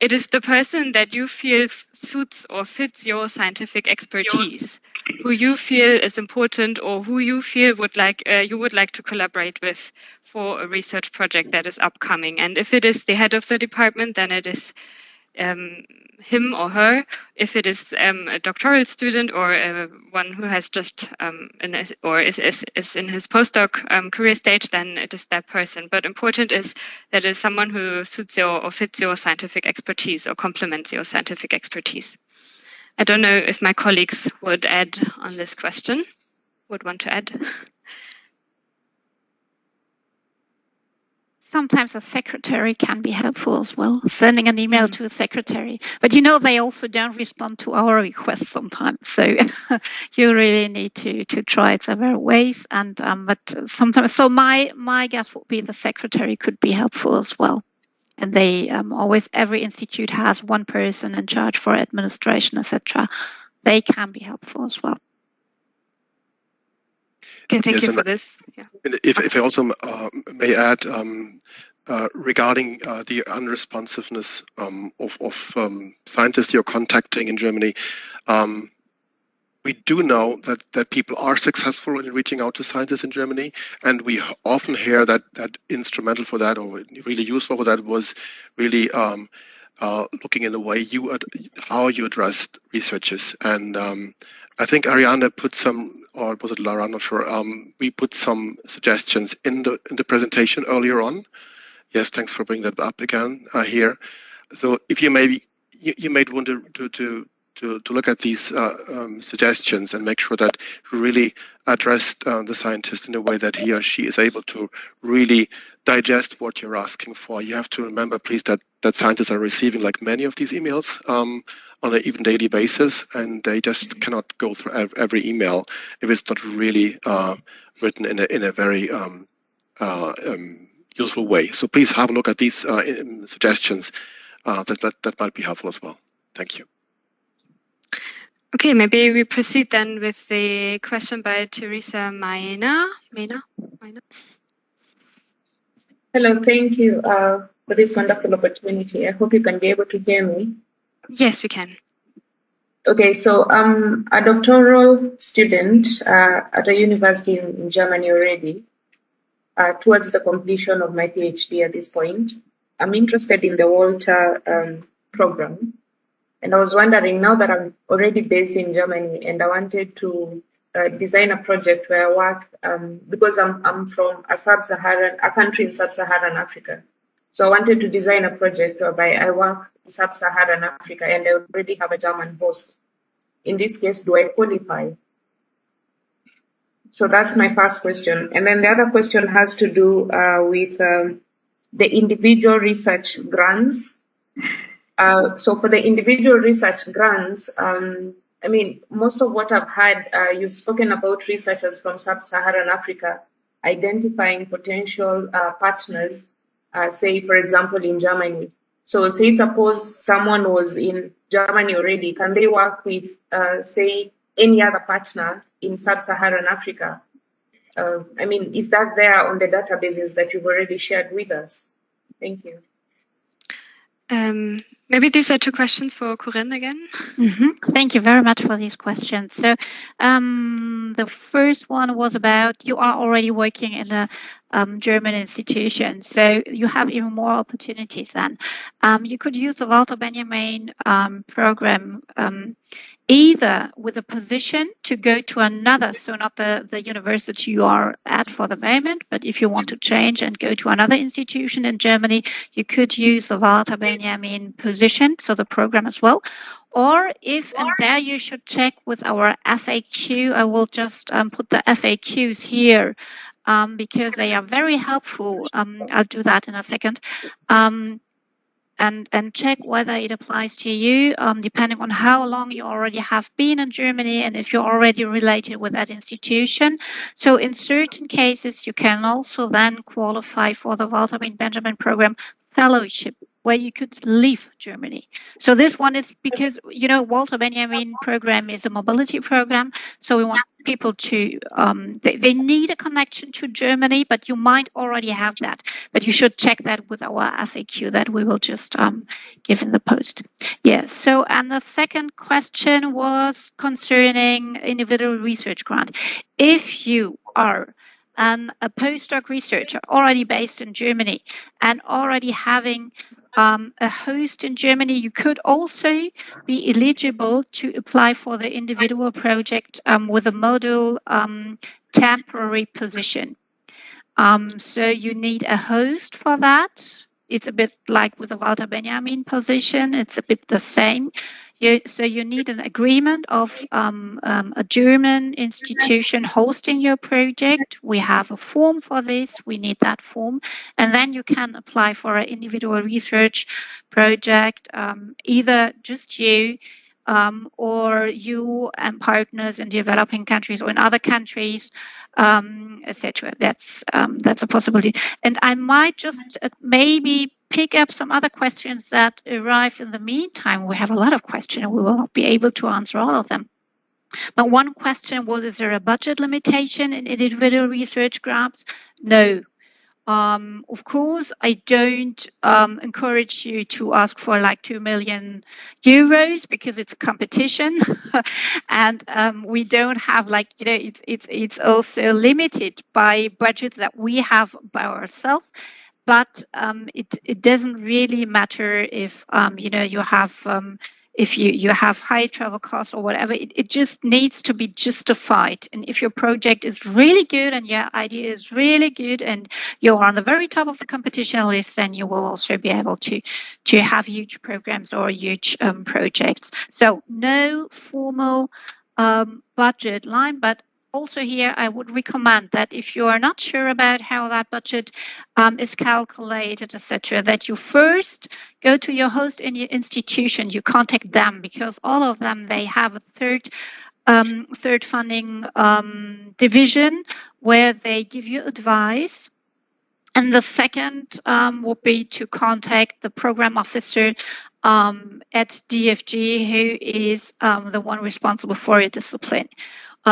it is the person that you feel suits or fits your scientific expertise, who you feel is important, or who you feel you would like to collaborate with for a research project that is upcoming. And if it is the head of the department, then it is him or her. If it is a doctoral student or one who has just is in his postdoc career stage, then it is that person. But important is that it is someone who suits or fits your scientific expertise or complements your scientific expertise. I don't know if my colleagues would add on this question, would want to add. Sometimes a secretary can be helpful as well, sending an email to a secretary. But you know, they also don't respond to our requests sometimes. So you really need to try several ways. And but sometimes, so my guess would be the secretary could be helpful as well. And they always, every institute has one person in charge for administration, etc. They can be helpful as well. Okay, thank you for this. Yeah. If I also may add, regarding the unresponsiveness of scientists you're contacting in Germany, we do know that people are successful in reaching out to scientists in Germany, and we often hear that instrumental for that, or really useful for that, was really looking in the way how you addressed researchers. And I think Ariane put some, or was it Lara? I'm not sure. We put some suggestions in the presentation earlier on. Yes, thanks for bringing that up again here. So if you may want to look at these suggestions and make sure that you really address the scientist in a way that he or she is able to really digest what you're asking for. You have to remember, please, that scientists are receiving like many of these emails on an even daily basis, and they just cannot go through every email if it's not really written in a very useful way. So please have a look at these suggestions. That might be helpful as well. Thank you. Okay, maybe we proceed then with the question by Teresa Maina. Hello, thank you for this wonderful opportunity. I hope you can be able to hear me. Yes, we can. Okay, so I'm a doctoral student at a university in Germany already, towards the completion of my PhD at this point. I'm interested in the Walter program. And I was wondering, now that I'm already based in Germany and I wanted to design a project where I work, because I'm from a country in sub-Saharan Africa. So I wanted to design a project whereby I work in sub-Saharan Africa and I already have a German host. In this case, do I qualify? So that's my first question. And then the other question has to do with the individual research grants. So for the individual research grants, I mean, most of what I've heard, you've spoken about researchers from sub-Saharan Africa identifying potential partners, say, for example, in Germany. So say, suppose someone was in Germany already, can they work with, say, any other partner in sub-Saharan Africa? I mean, is that there on the databases that you've already shared with us? Thank you. Maybe these are two questions for Corinne again. Thank you very much for these questions. So the first one was about you are already working in a German institution, so you have even more opportunities then. You could use the Walter Benjamin program either with a position to go to another, so not the university you are at for the moment, but if you want to change and go to another institution in Germany, you could use the Walter Benjamin position, so the program as well. Or if, and there you should check with our FAQ, I will just put the FAQs here because they are very helpful. I'll do that in a second. And check whether it applies to you, depending on how long you already have been in Germany and if you're already related with that institution. So in certain cases, you can also then qualify for the Walter Benjamin program fellowship, where you could leave Germany. So this one is because, you know, Walter Benjamin program is a mobility program. So we want people to, they need a connection to Germany, but you might already have that. But you should check that with our FAQ that we will just give in the post. Yeah, so, and the second question was concerning individual research grant. If you are a postdoc researcher already based in Germany and already having a host in Germany, you could also be eligible to apply for the individual project with a module temporary position. So you need a host for that. It's a bit like with the Walter Benjamin position. It's a bit the same. So you need an agreement of a German institution hosting your project. We have a form for this. We need that form. And then you can apply for an individual research project, either just you or you and partners in developing countries or in other countries, etc. That's a possibility. And I might just maybe pick up some other questions that arrived in the meantime. We have a lot of questions and we will not be able to answer all of them. But one question was, is there a budget limitation in individual research grants? No. Of course, I don't encourage you to ask for like 2 million euros because it's a competition, and we don't have like, you know, it's also limited by budgets that we have by ourselves. But it doesn't really matter if you know, you have if you have high travel costs or whatever. It just needs to be justified. And if your project is really good and your idea is really good and you're on the very top of the competition list, then you will also be able to have huge programs or huge projects. So no formal budget line, but also here, I would recommend that if you are not sure about how that budget is calculated, etc., that you first go to your host in your institution, you contact them, because all of them, they have a third funding division where they give you advice. And the second would be to contact the program officer at DFG, who is the one responsible for your discipline,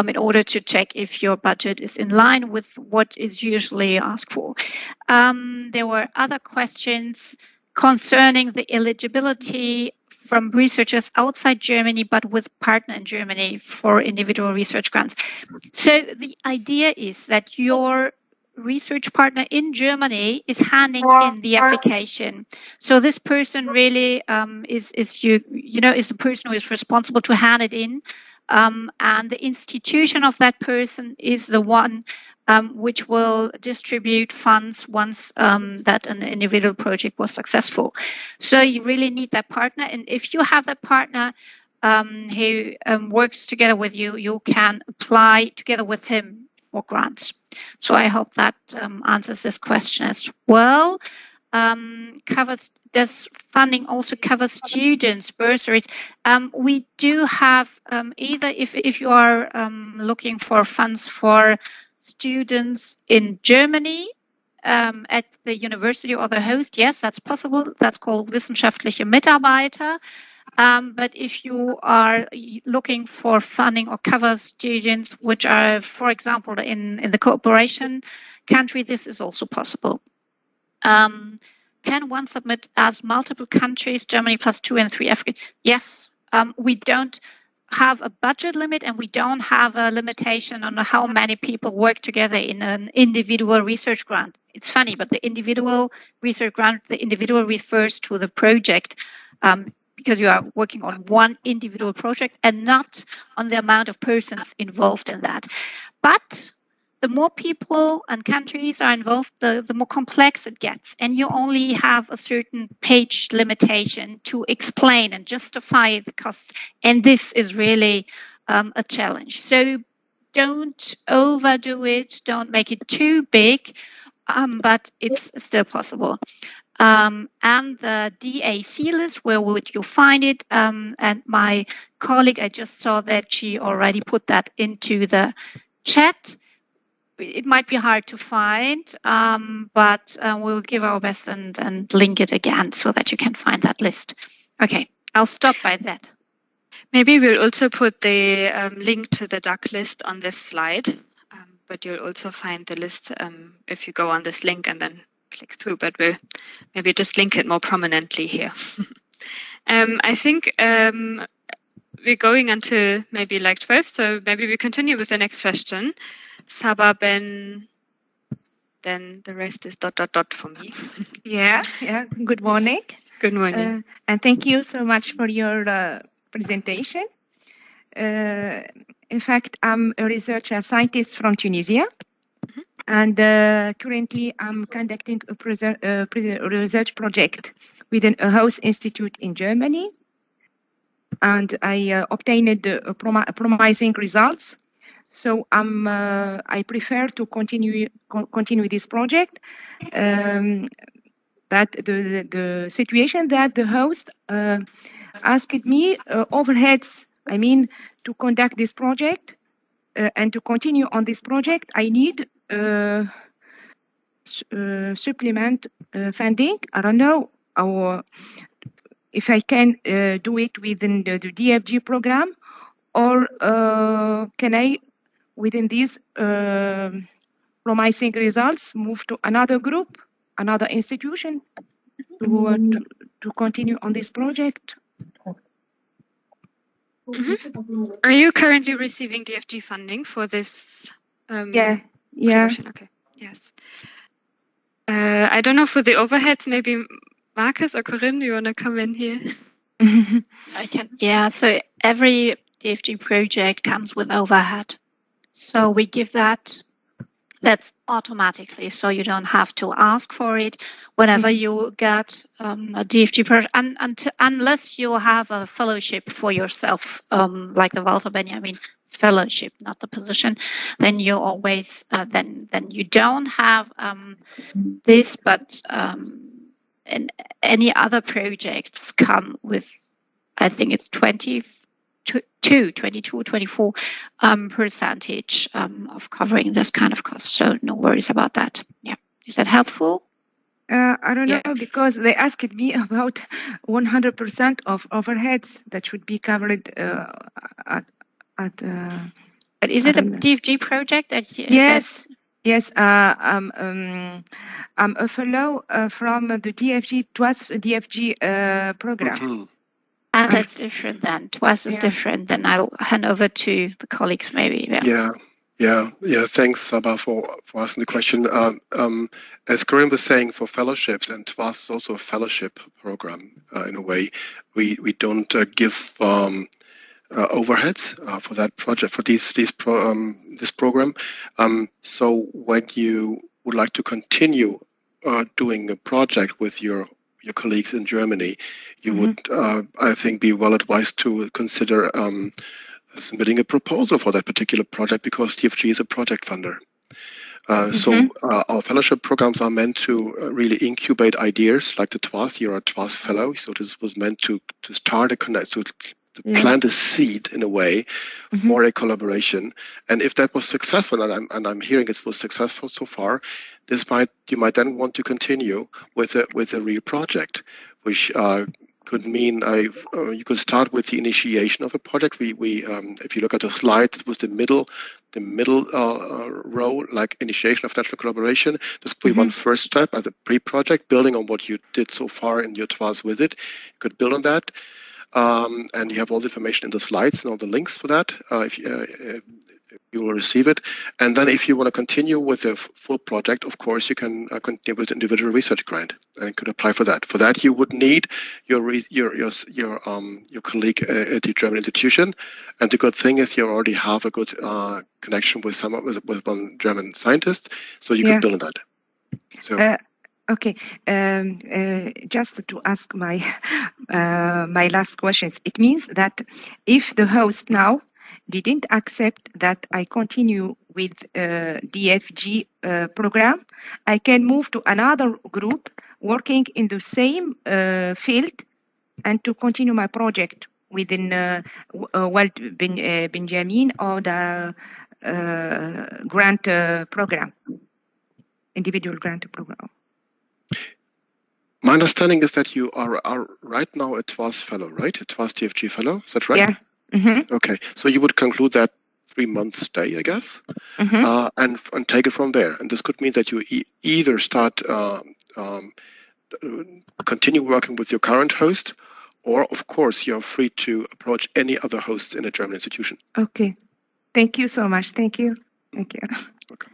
in order to check if your budget is in line with what is usually asked for. There were other questions concerning the eligibility from researchers outside Germany, but with partner in Germany for individual research grants. So the idea is that your research partner in Germany is handing in the application. So this person really is the person who is responsible to hand it in. And the institution of that person is the one which will distribute funds once that an individual project was successful. So you really need that partner. And if you have that partner who works together with you, you can apply together with him for grants. So I hope that answers this question as well. does funding also cover students, bursaries? We do have either if you are looking for funds for students in Germany at the university or the host, yes, that's possible. That's called wissenschaftliche Mitarbeiter. But if you are looking for funding or cover students which are, for example, in the cooperation country, this is also possible. Can one submit as multiple countries, Germany plus 2 and 3 Africa? Yes. We don't have a budget limit, and we don't have a limitation on how many people work together in an individual research grant. It's funny, but the individual research grant, the individual refers to the project, because you are working on one individual project and not on the amount of persons involved in that. But the more people and countries are involved, the more complex it gets. And you only have a certain page limitation to explain and justify the costs. And this is really a challenge. So don't overdo it. Don't make it too big, but it's still possible. And the DAC list, where would you find it? And my colleague, I just saw that she already put that into the chat. It might be hard to find, but we'll give our best and link it again so that you can find that list. Okay, I'll stop by that. Maybe we'll also put the link to the DAC list on this slide, but you'll also find the list if you go on this link and then click through, but we'll maybe just link it more prominently here. I think we're going until maybe like 12, so maybe we continue with the next question. Saba, Ben, then the rest is ... for me. Yeah. Good morning. Good morning. And thank you so much for your presentation. In fact, I'm a research scientist from Tunisia. And currently, I'm conducting a research project within a host institute in Germany. And I obtained promising results. So I prefer to continue this project. That the situation that the host asked me overheads. I mean, to conduct this project and to continue on this project, I need supplement funding. I don't know if I can do it within the DFG program, or can I, within these promising results, move to another group, another institution to continue on this project? Are you currently receiving DFG funding for this? Yeah. Promotion? Okay. Yes. I don't know for the overheads. Maybe Marcus or Corinne, you want to come in here? I can. Yeah. So every DFG project comes with overhead. So we give that. That's automatically, so you don't have to ask for it whenever you get a DFG project, unless you have a fellowship for yourself, like the Walter Benjamin fellowship, not the position. Then you always then you don't have this, but and any other projects come with, I think it's 22, 24 percentage of covering this kind of cost. So no worries about that. Yeah. Is that helpful? I don't know, because they asked me about 100% of overheads that should be covered at but is it a DFG project? Yes. Yes, I'm a fellow from the DFG, TWAS DFG program. And that's different then. TWAS is different. Then I'll hand over to the colleagues maybe. Yeah. Thanks, Saba, for asking the question. As Corinne was saying, for fellowships, and TWAS is also a fellowship program in a way, we don't give overheads for that project, for this program. So when you would like to continue doing a project with your colleagues in Germany, you would, I think, be well advised to consider submitting a proposal for that particular project, because DFG is a project funder. So our fellowship programs are meant to really incubate ideas, like the TWAS. You're a TWAS fellow, so this was meant to start a connect, to plant a seed in a way for a collaboration. And if that was successful, and I'm hearing it was successful so far, you might then want to continue with a real project, which could mean you could start with the initiation of a project. We if you look at the slide, it was the middle row, like initiation of national collaboration. This could be one first step as a pre-project, building on what you did so far in your TWAS visit. You could build on that. And you have all the information in the slides and all the links for that. If you will receive it. And then if you want to continue with the full project, of course, you can continue with individual research grant and could apply for that. For that, you would need your colleague at the German institution. And the good thing is you already have a good connection with one German scientist, so you could build on that. So. Okay, just to ask my my last questions, it means that if the host now didn't accept that I continue with DFG program, I can move to another group working in the same field and to continue my project within World Benjamin or the grant program, individual grant program. My understanding is that you are right now a TWAS fellow, right? A TWAS DFG fellow, is that right? Yeah. Mm-hmm. Okay, so you would conclude that 3 month stay, I guess, and take it from there. And this could mean that you either start continue working with your current host, or of course you're free to approach any other hosts in a German institution. Okay, thank you so much. Thank you. Thank you. Welcome.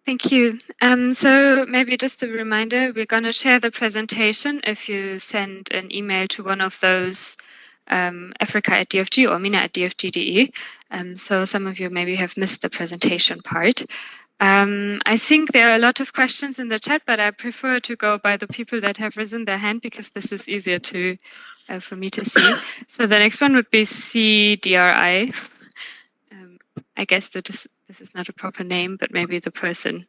Thank you. So maybe just a reminder, we're going to share the presentation if you send an email to one of those Africa@DFG or mina@dfg.de. So some of you maybe have missed the presentation part. I think there are a lot of questions in the chat, but I prefer to go by the people that have risen their hand because this is easier to for me to see. So the next one would be CDRI. I guess that this is not a proper name, but maybe the person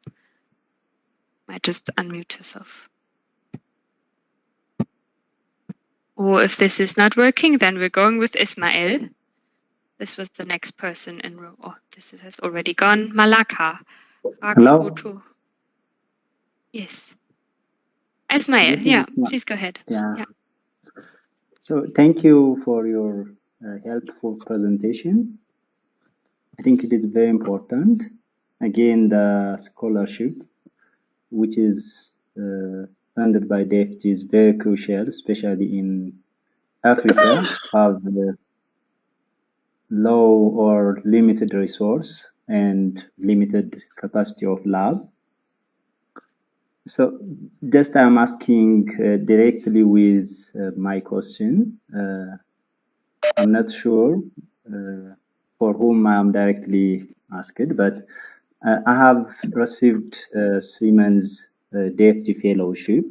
might just unmute herself. Or if this is not working, then we're going with Ismail. This was the next person in row. Oh, this has already gone. Malaka. Hello. Yes. Ismail, please go ahead. Yeah. So thank you for your helpful presentation. I think it is very important. Again, the scholarship, which is funded by DFG, is very crucial, especially in Africa, have low or limited resource and limited capacity of lab. So just I'm asking directly with my question. I'm not sure for whom I'm directly asked, but I have received 3 months DFG fellowship,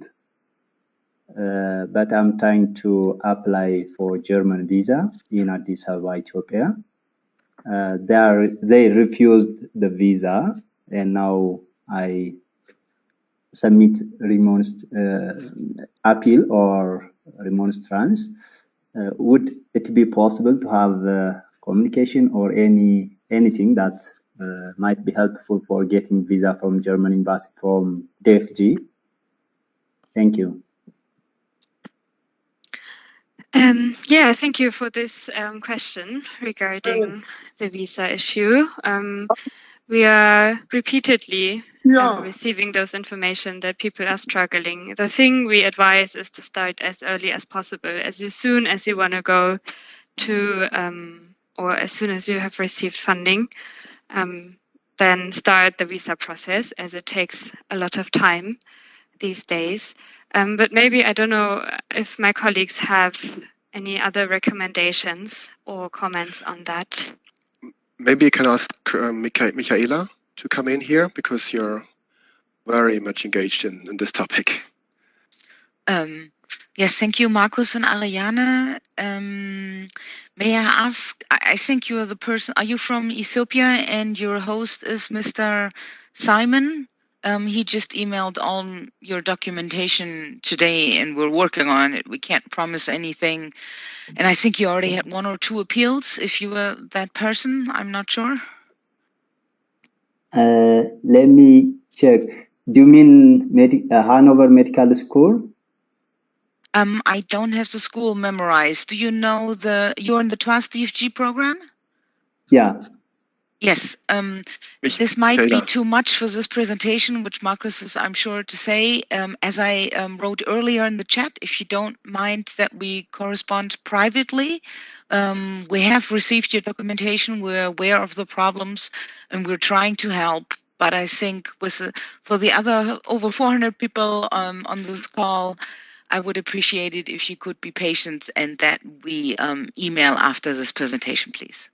but I'm trying to apply for German visa in Addis Ababa, Ethiopia. They refused the visa, and now I submit appeal or remonstrance. Would it be possible to have communication or anything that might be helpful for getting visa from German embassy from DFG? Thank you. Yeah, thank you for this question regarding the visa issue. We are repeatedly receiving those information that people are struggling. The thing we advise is to start as early as possible, as soon as you want to go to, or as soon as you have received funding, then start the visa process, as it takes a lot of time these days. But maybe, I don't know if my colleagues have any other recommendations or comments on that. Maybe you can ask Michaela to come in here, because you're very much engaged in this topic. Yes, thank you, Markus and Ariane. May I ask, I think you are the person, are you from Ethiopia and your host is Mr. Simon? He just emailed all your documentation today and we're working on it. We can't promise anything. And I think you already had 1 or 2 appeals. If you were that person, I'm not sure. Let me check. Do you mean Hanover Medical School? I don't have the school memorized. Do you know you're in the TWAS DFG program? Yeah. Yes. This might be too much for this presentation, which Marcus is, I'm sure, to say. As I wrote earlier in the chat, if you don't mind that we correspond privately, we have received your documentation. We're aware of the problems and we're trying to help. But I think for the other over 400 people on this call, I would appreciate it if you could be patient and that we email after this presentation, please.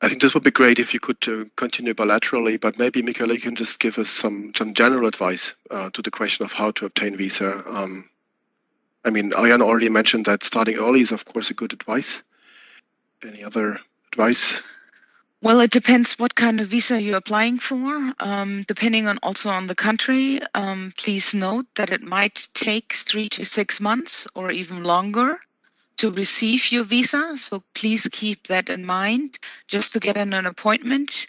I think this would be great if you could continue bilaterally, but maybe, Michaela, you can just give us some general advice to the question of how to obtain visa. I mean, Ariane already mentioned that starting early is, of course, a good advice. Any other advice? Well, it depends what kind of visa you're applying for. Depending on also on the country, please note that it might take 3 to 6 months or even longer to receive your visa. So please keep that in mind. Just to get an appointment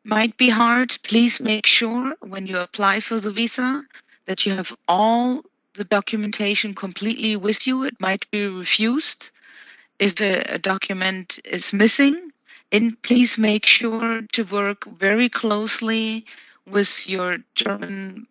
might be hard. Please make sure when you apply for the visa that you have all the documentation completely with you. It might be refused if a document is missing. And please make sure to work very closely with your German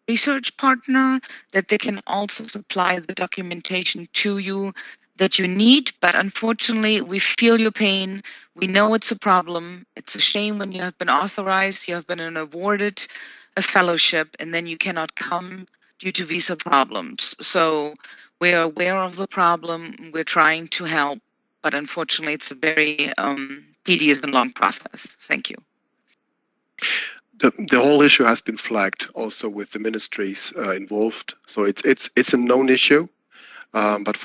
research partner that they can also supply the documentation to you that you need. But unfortunately, we feel your pain. We know it's a problem. It's a shame when you have been authorized, you have been awarded a fellowship, and then you cannot come due to visa problems. So we're aware of the problem. We're trying to help. But unfortunately, it's a very tedious and long process. Thank you. The whole issue has been flagged also with the ministries involved. So it's a known issue. But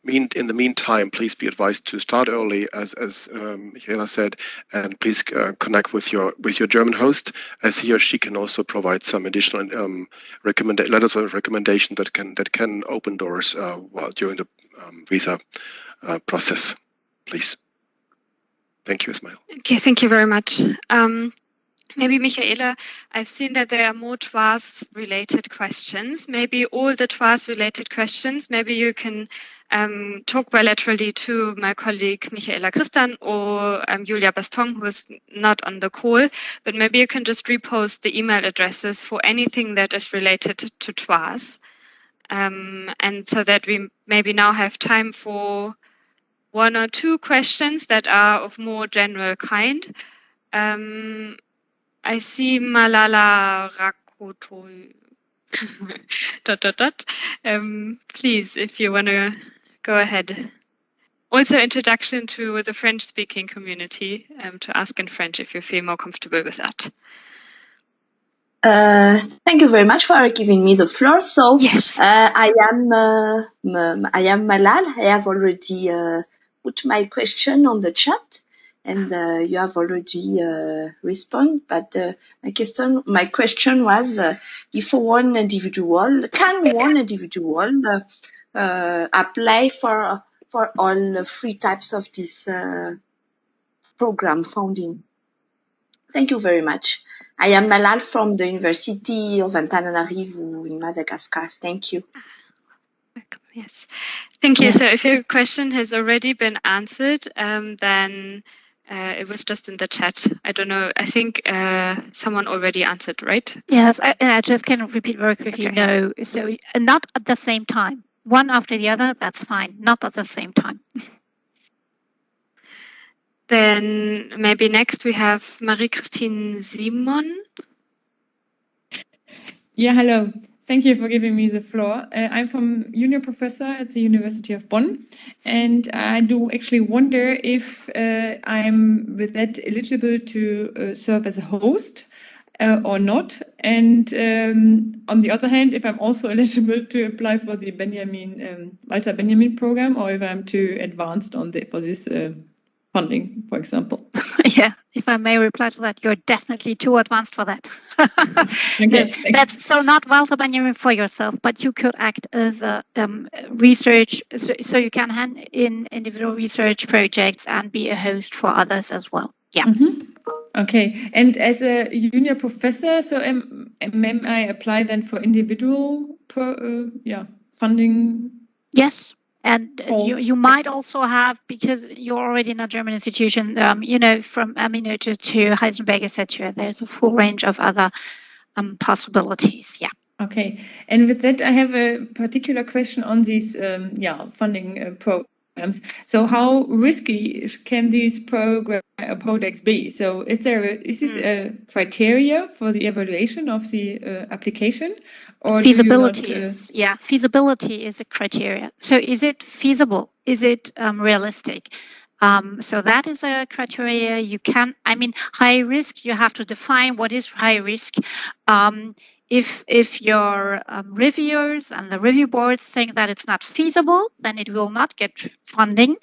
in the meantime, please be advised to start early, as Michaela said, and please connect with your German host, as he or she can also provide some additional letters of recommendation that can open doors during the visa process. Please. Thank you, Ismail. Okay, thank you very much. Maybe, Michaela, I've seen that there are more TWAS-related questions. Maybe all the TWAS-related questions, maybe you can talk bilaterally to my colleague Michaela Christan or Julia Baston, who's not on the call, but maybe you can just repost the email addresses for anything that is related to TWAS. And so that we maybe now have time for 1 or 2 questions that are of more general kind. I see Malala Rakoto. ... please, if you want to go ahead. Also, introduction to the French-speaking community, to ask in French if you feel more comfortable with that. Thank you very much for giving me the floor. So, yes. I am Malal. I have already put my question on the chat, and you have already responded. But my question was, if one individual apply for all 3 types of this program funding? Thank you very much. I am Malal from the University of Antananarivo in Madagascar. Thank you. Yes, thank you. Yes. So if your question has already been answered, then it was just in the chat. I don't know. I think someone already answered, right? Yes, I just can repeat very quickly. Okay. No, so not at the same time. One after the other, that's fine. Not at the same time. Then maybe next we have Marie-Christine Simon. Yeah, hello. Thank you for giving me the floor. I'm from junior professor at the University of Bonn, and I do actually wonder if I'm with that eligible to serve as a host. or not? And on the other hand, if I'm also eligible to apply for the Walter Benjamin program, or if I'm too advanced for this funding, for example. Yeah, if I may reply to that, you're definitely too advanced for that. Okay, No, that's so not Walter Benjamin for yourself, but you could act as a research, so you can hand in individual research projects and be a host for others as well. Yeah. Mm-hmm. Okay, and as a junior professor, so may I apply then for individual funding? Yes. And you might also have, because you're already in a German institution, from Minute to Heisenberg, etc. There's a full range of other possibilities. Yeah. Okay, and with that, I have a particular question on these funding programs. So, how risky can these projects be? So, is this a criteria for the evaluation of the application, or feasibility feasibility is a criteria. So, is it feasible? Is it realistic? So that is a criteria. You can, high risk, you have to define what is high risk. If your reviewers and the review boards think that it's not feasible, then it will not get funding.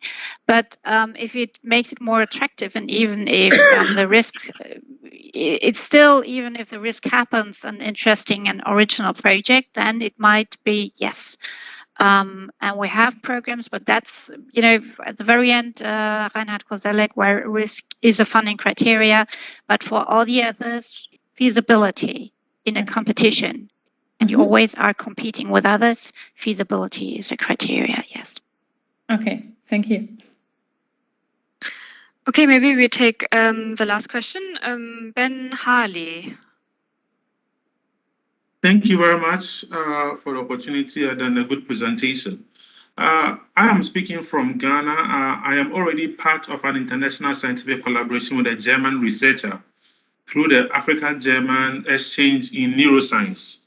But if it makes it more attractive, and even if the risk, it's still, even if the risk happens, an interesting and original project, then it might be yes. And we have programs, but that's, at the very end, Reinhard Koselleck, where risk is a funding criteria. But for all the others, feasibility in a competition, and you always are competing with others, feasibility is a criteria, yes. Okay, thank you. Okay, maybe we take the last question. Ben Harley. Thank you very much for the opportunity and a good presentation. I am speaking from Ghana. I am already part of an international scientific collaboration with a German researcher through the African-German exchange in neuroscience.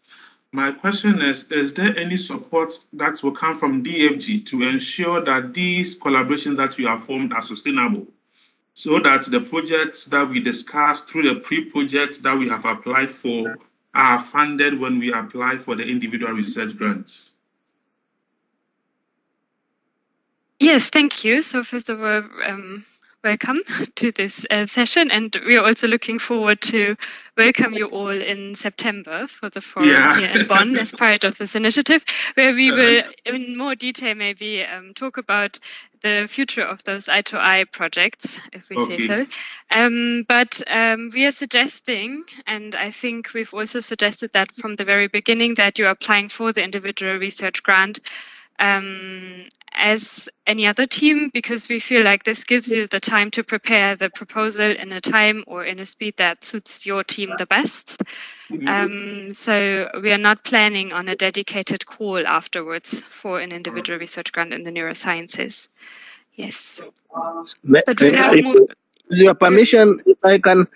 My question is there any support that will come from DFG to ensure that these collaborations that we have formed are sustainable, so that the projects that we discussed through the pre-projects that we have applied for are funded when we apply for the individual research grants? Yes, thank you. So first of all, welcome to this session, and we are also looking forward to welcome you all in September for the forum here in Bonn as part of this initiative, where we will in more detail maybe talk about the future of those I2I projects, if we say so. But we are suggesting, and I think we've also suggested that from the very beginning, that you're applying for the individual research grant as any other team, because we feel like this gives you the time to prepare the proposal in a time or in a speed that suits your team the best. So we are not planning on a dedicated call afterwards for an individual research grant in the neurosciences. Yes. But we have more. With your permission, if I can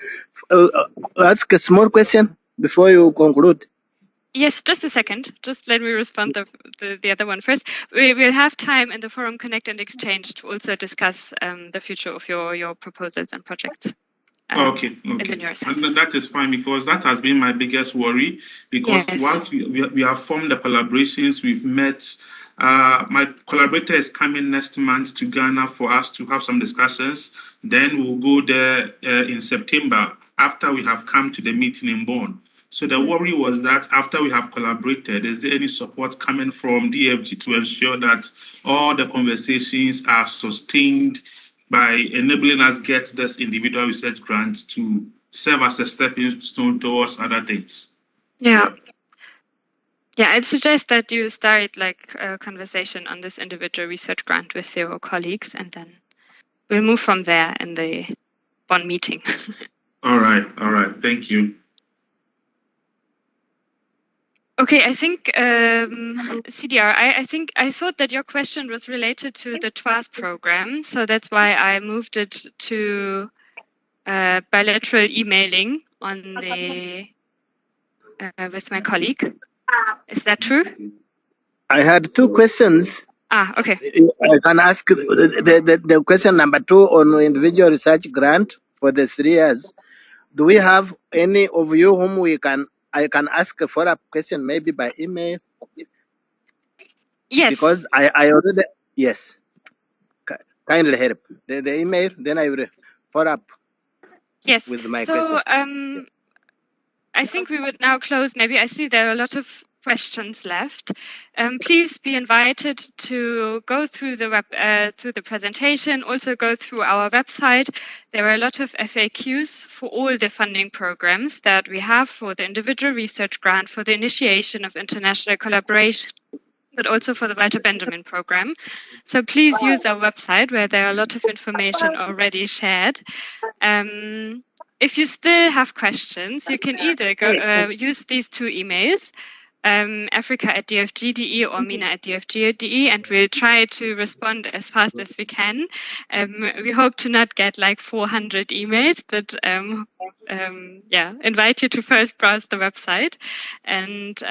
ask a small question before you conclude. Yes, just a second. Just let me respond to the other one first. We will have time in the forum Connect and Exchange to also discuss the future of your proposals and projects. Okay. In the neurosciences. And that is fine, because that has been my biggest worry. Because once we have formed the collaborations, we've met. My collaborator is coming next month to Ghana for us to have some discussions. Then we'll go there in September after we have come to the meeting in Bonn. So the worry was that after we have collaborated, is there any support coming from DFG to ensure that all the conversations are sustained by enabling us get this individual research grant to serve as a stepping stone towards other things? Yeah, I'd suggest that you start like a conversation on this individual research grant with your colleagues, and then we'll move from there in the Bonn meeting. All right. Thank you. Okay, I think CDR, I thought that your question was related to the TWAS program, so that's why I moved it to bilateral emailing on the with my colleague. Is that true? I had two questions. Okay. I can ask the question number 2 on individual research grant for the 3 years. do we have any of you whom I can ask a follow-up question, maybe by email? Yes. Because I already, yes. Kindly help. The email, then I will follow up Yes. with my So question. I think we would now close. Maybe I see there are a lot of questions left. Please be invited to go through the presentation. Also go through our website. There are a lot of FAQs for all the funding programs that we have for the individual research grant, for the initiation of international collaboration, but also for the Walter Benjamin program. So please use our website where there are a lot of information already shared. If you still have questions, you can either go use these two emails, africa@dfg.de or mina@dfg.de, and we'll try to respond as fast as we can. We hope to not get like 400 emails, but invite you to first browse the website, and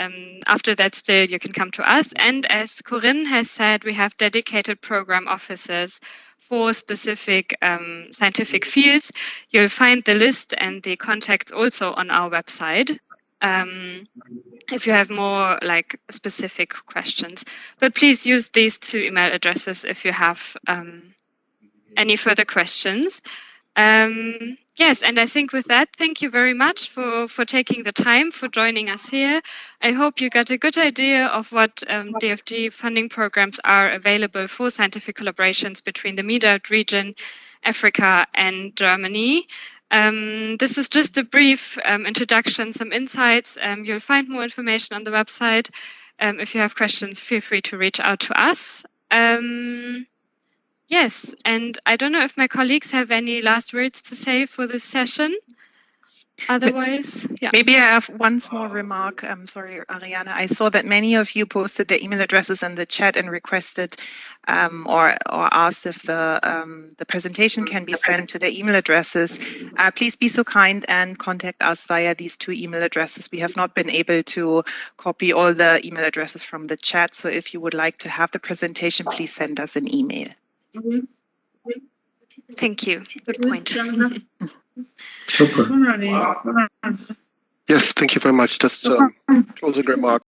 after that still you can come to us. And as Corinne has said, we have dedicated program officers for specific scientific fields. You'll find the list and the contacts also on our website. If you have more like specific questions, but please use these two email addresses if you have any further questions. Yes, and I think with that, thank you very much for taking the time, for joining us here. I hope you got a good idea of what DFG funding programs are available for scientific collaborations between the MEDA region, Africa, and Germany. This was just a brief introduction, some insights. You'll find more information on the website. If you have questions, feel free to reach out to us. Yes, and I don't know if my colleagues have any last words to say for this session. Otherwise, yeah. Maybe I have one small remark. I'm sorry, Ariane. I saw that many of you posted their email addresses in the chat and requested or asked if the presentation can be sent to their email addresses. Please be so kind and contact us via these two email addresses. We have not been able to copy all the email addresses from the chat. So if you would like to have the presentation, please send us an email. Thank you. Good point. Yes, thank you very much. Just closing remark.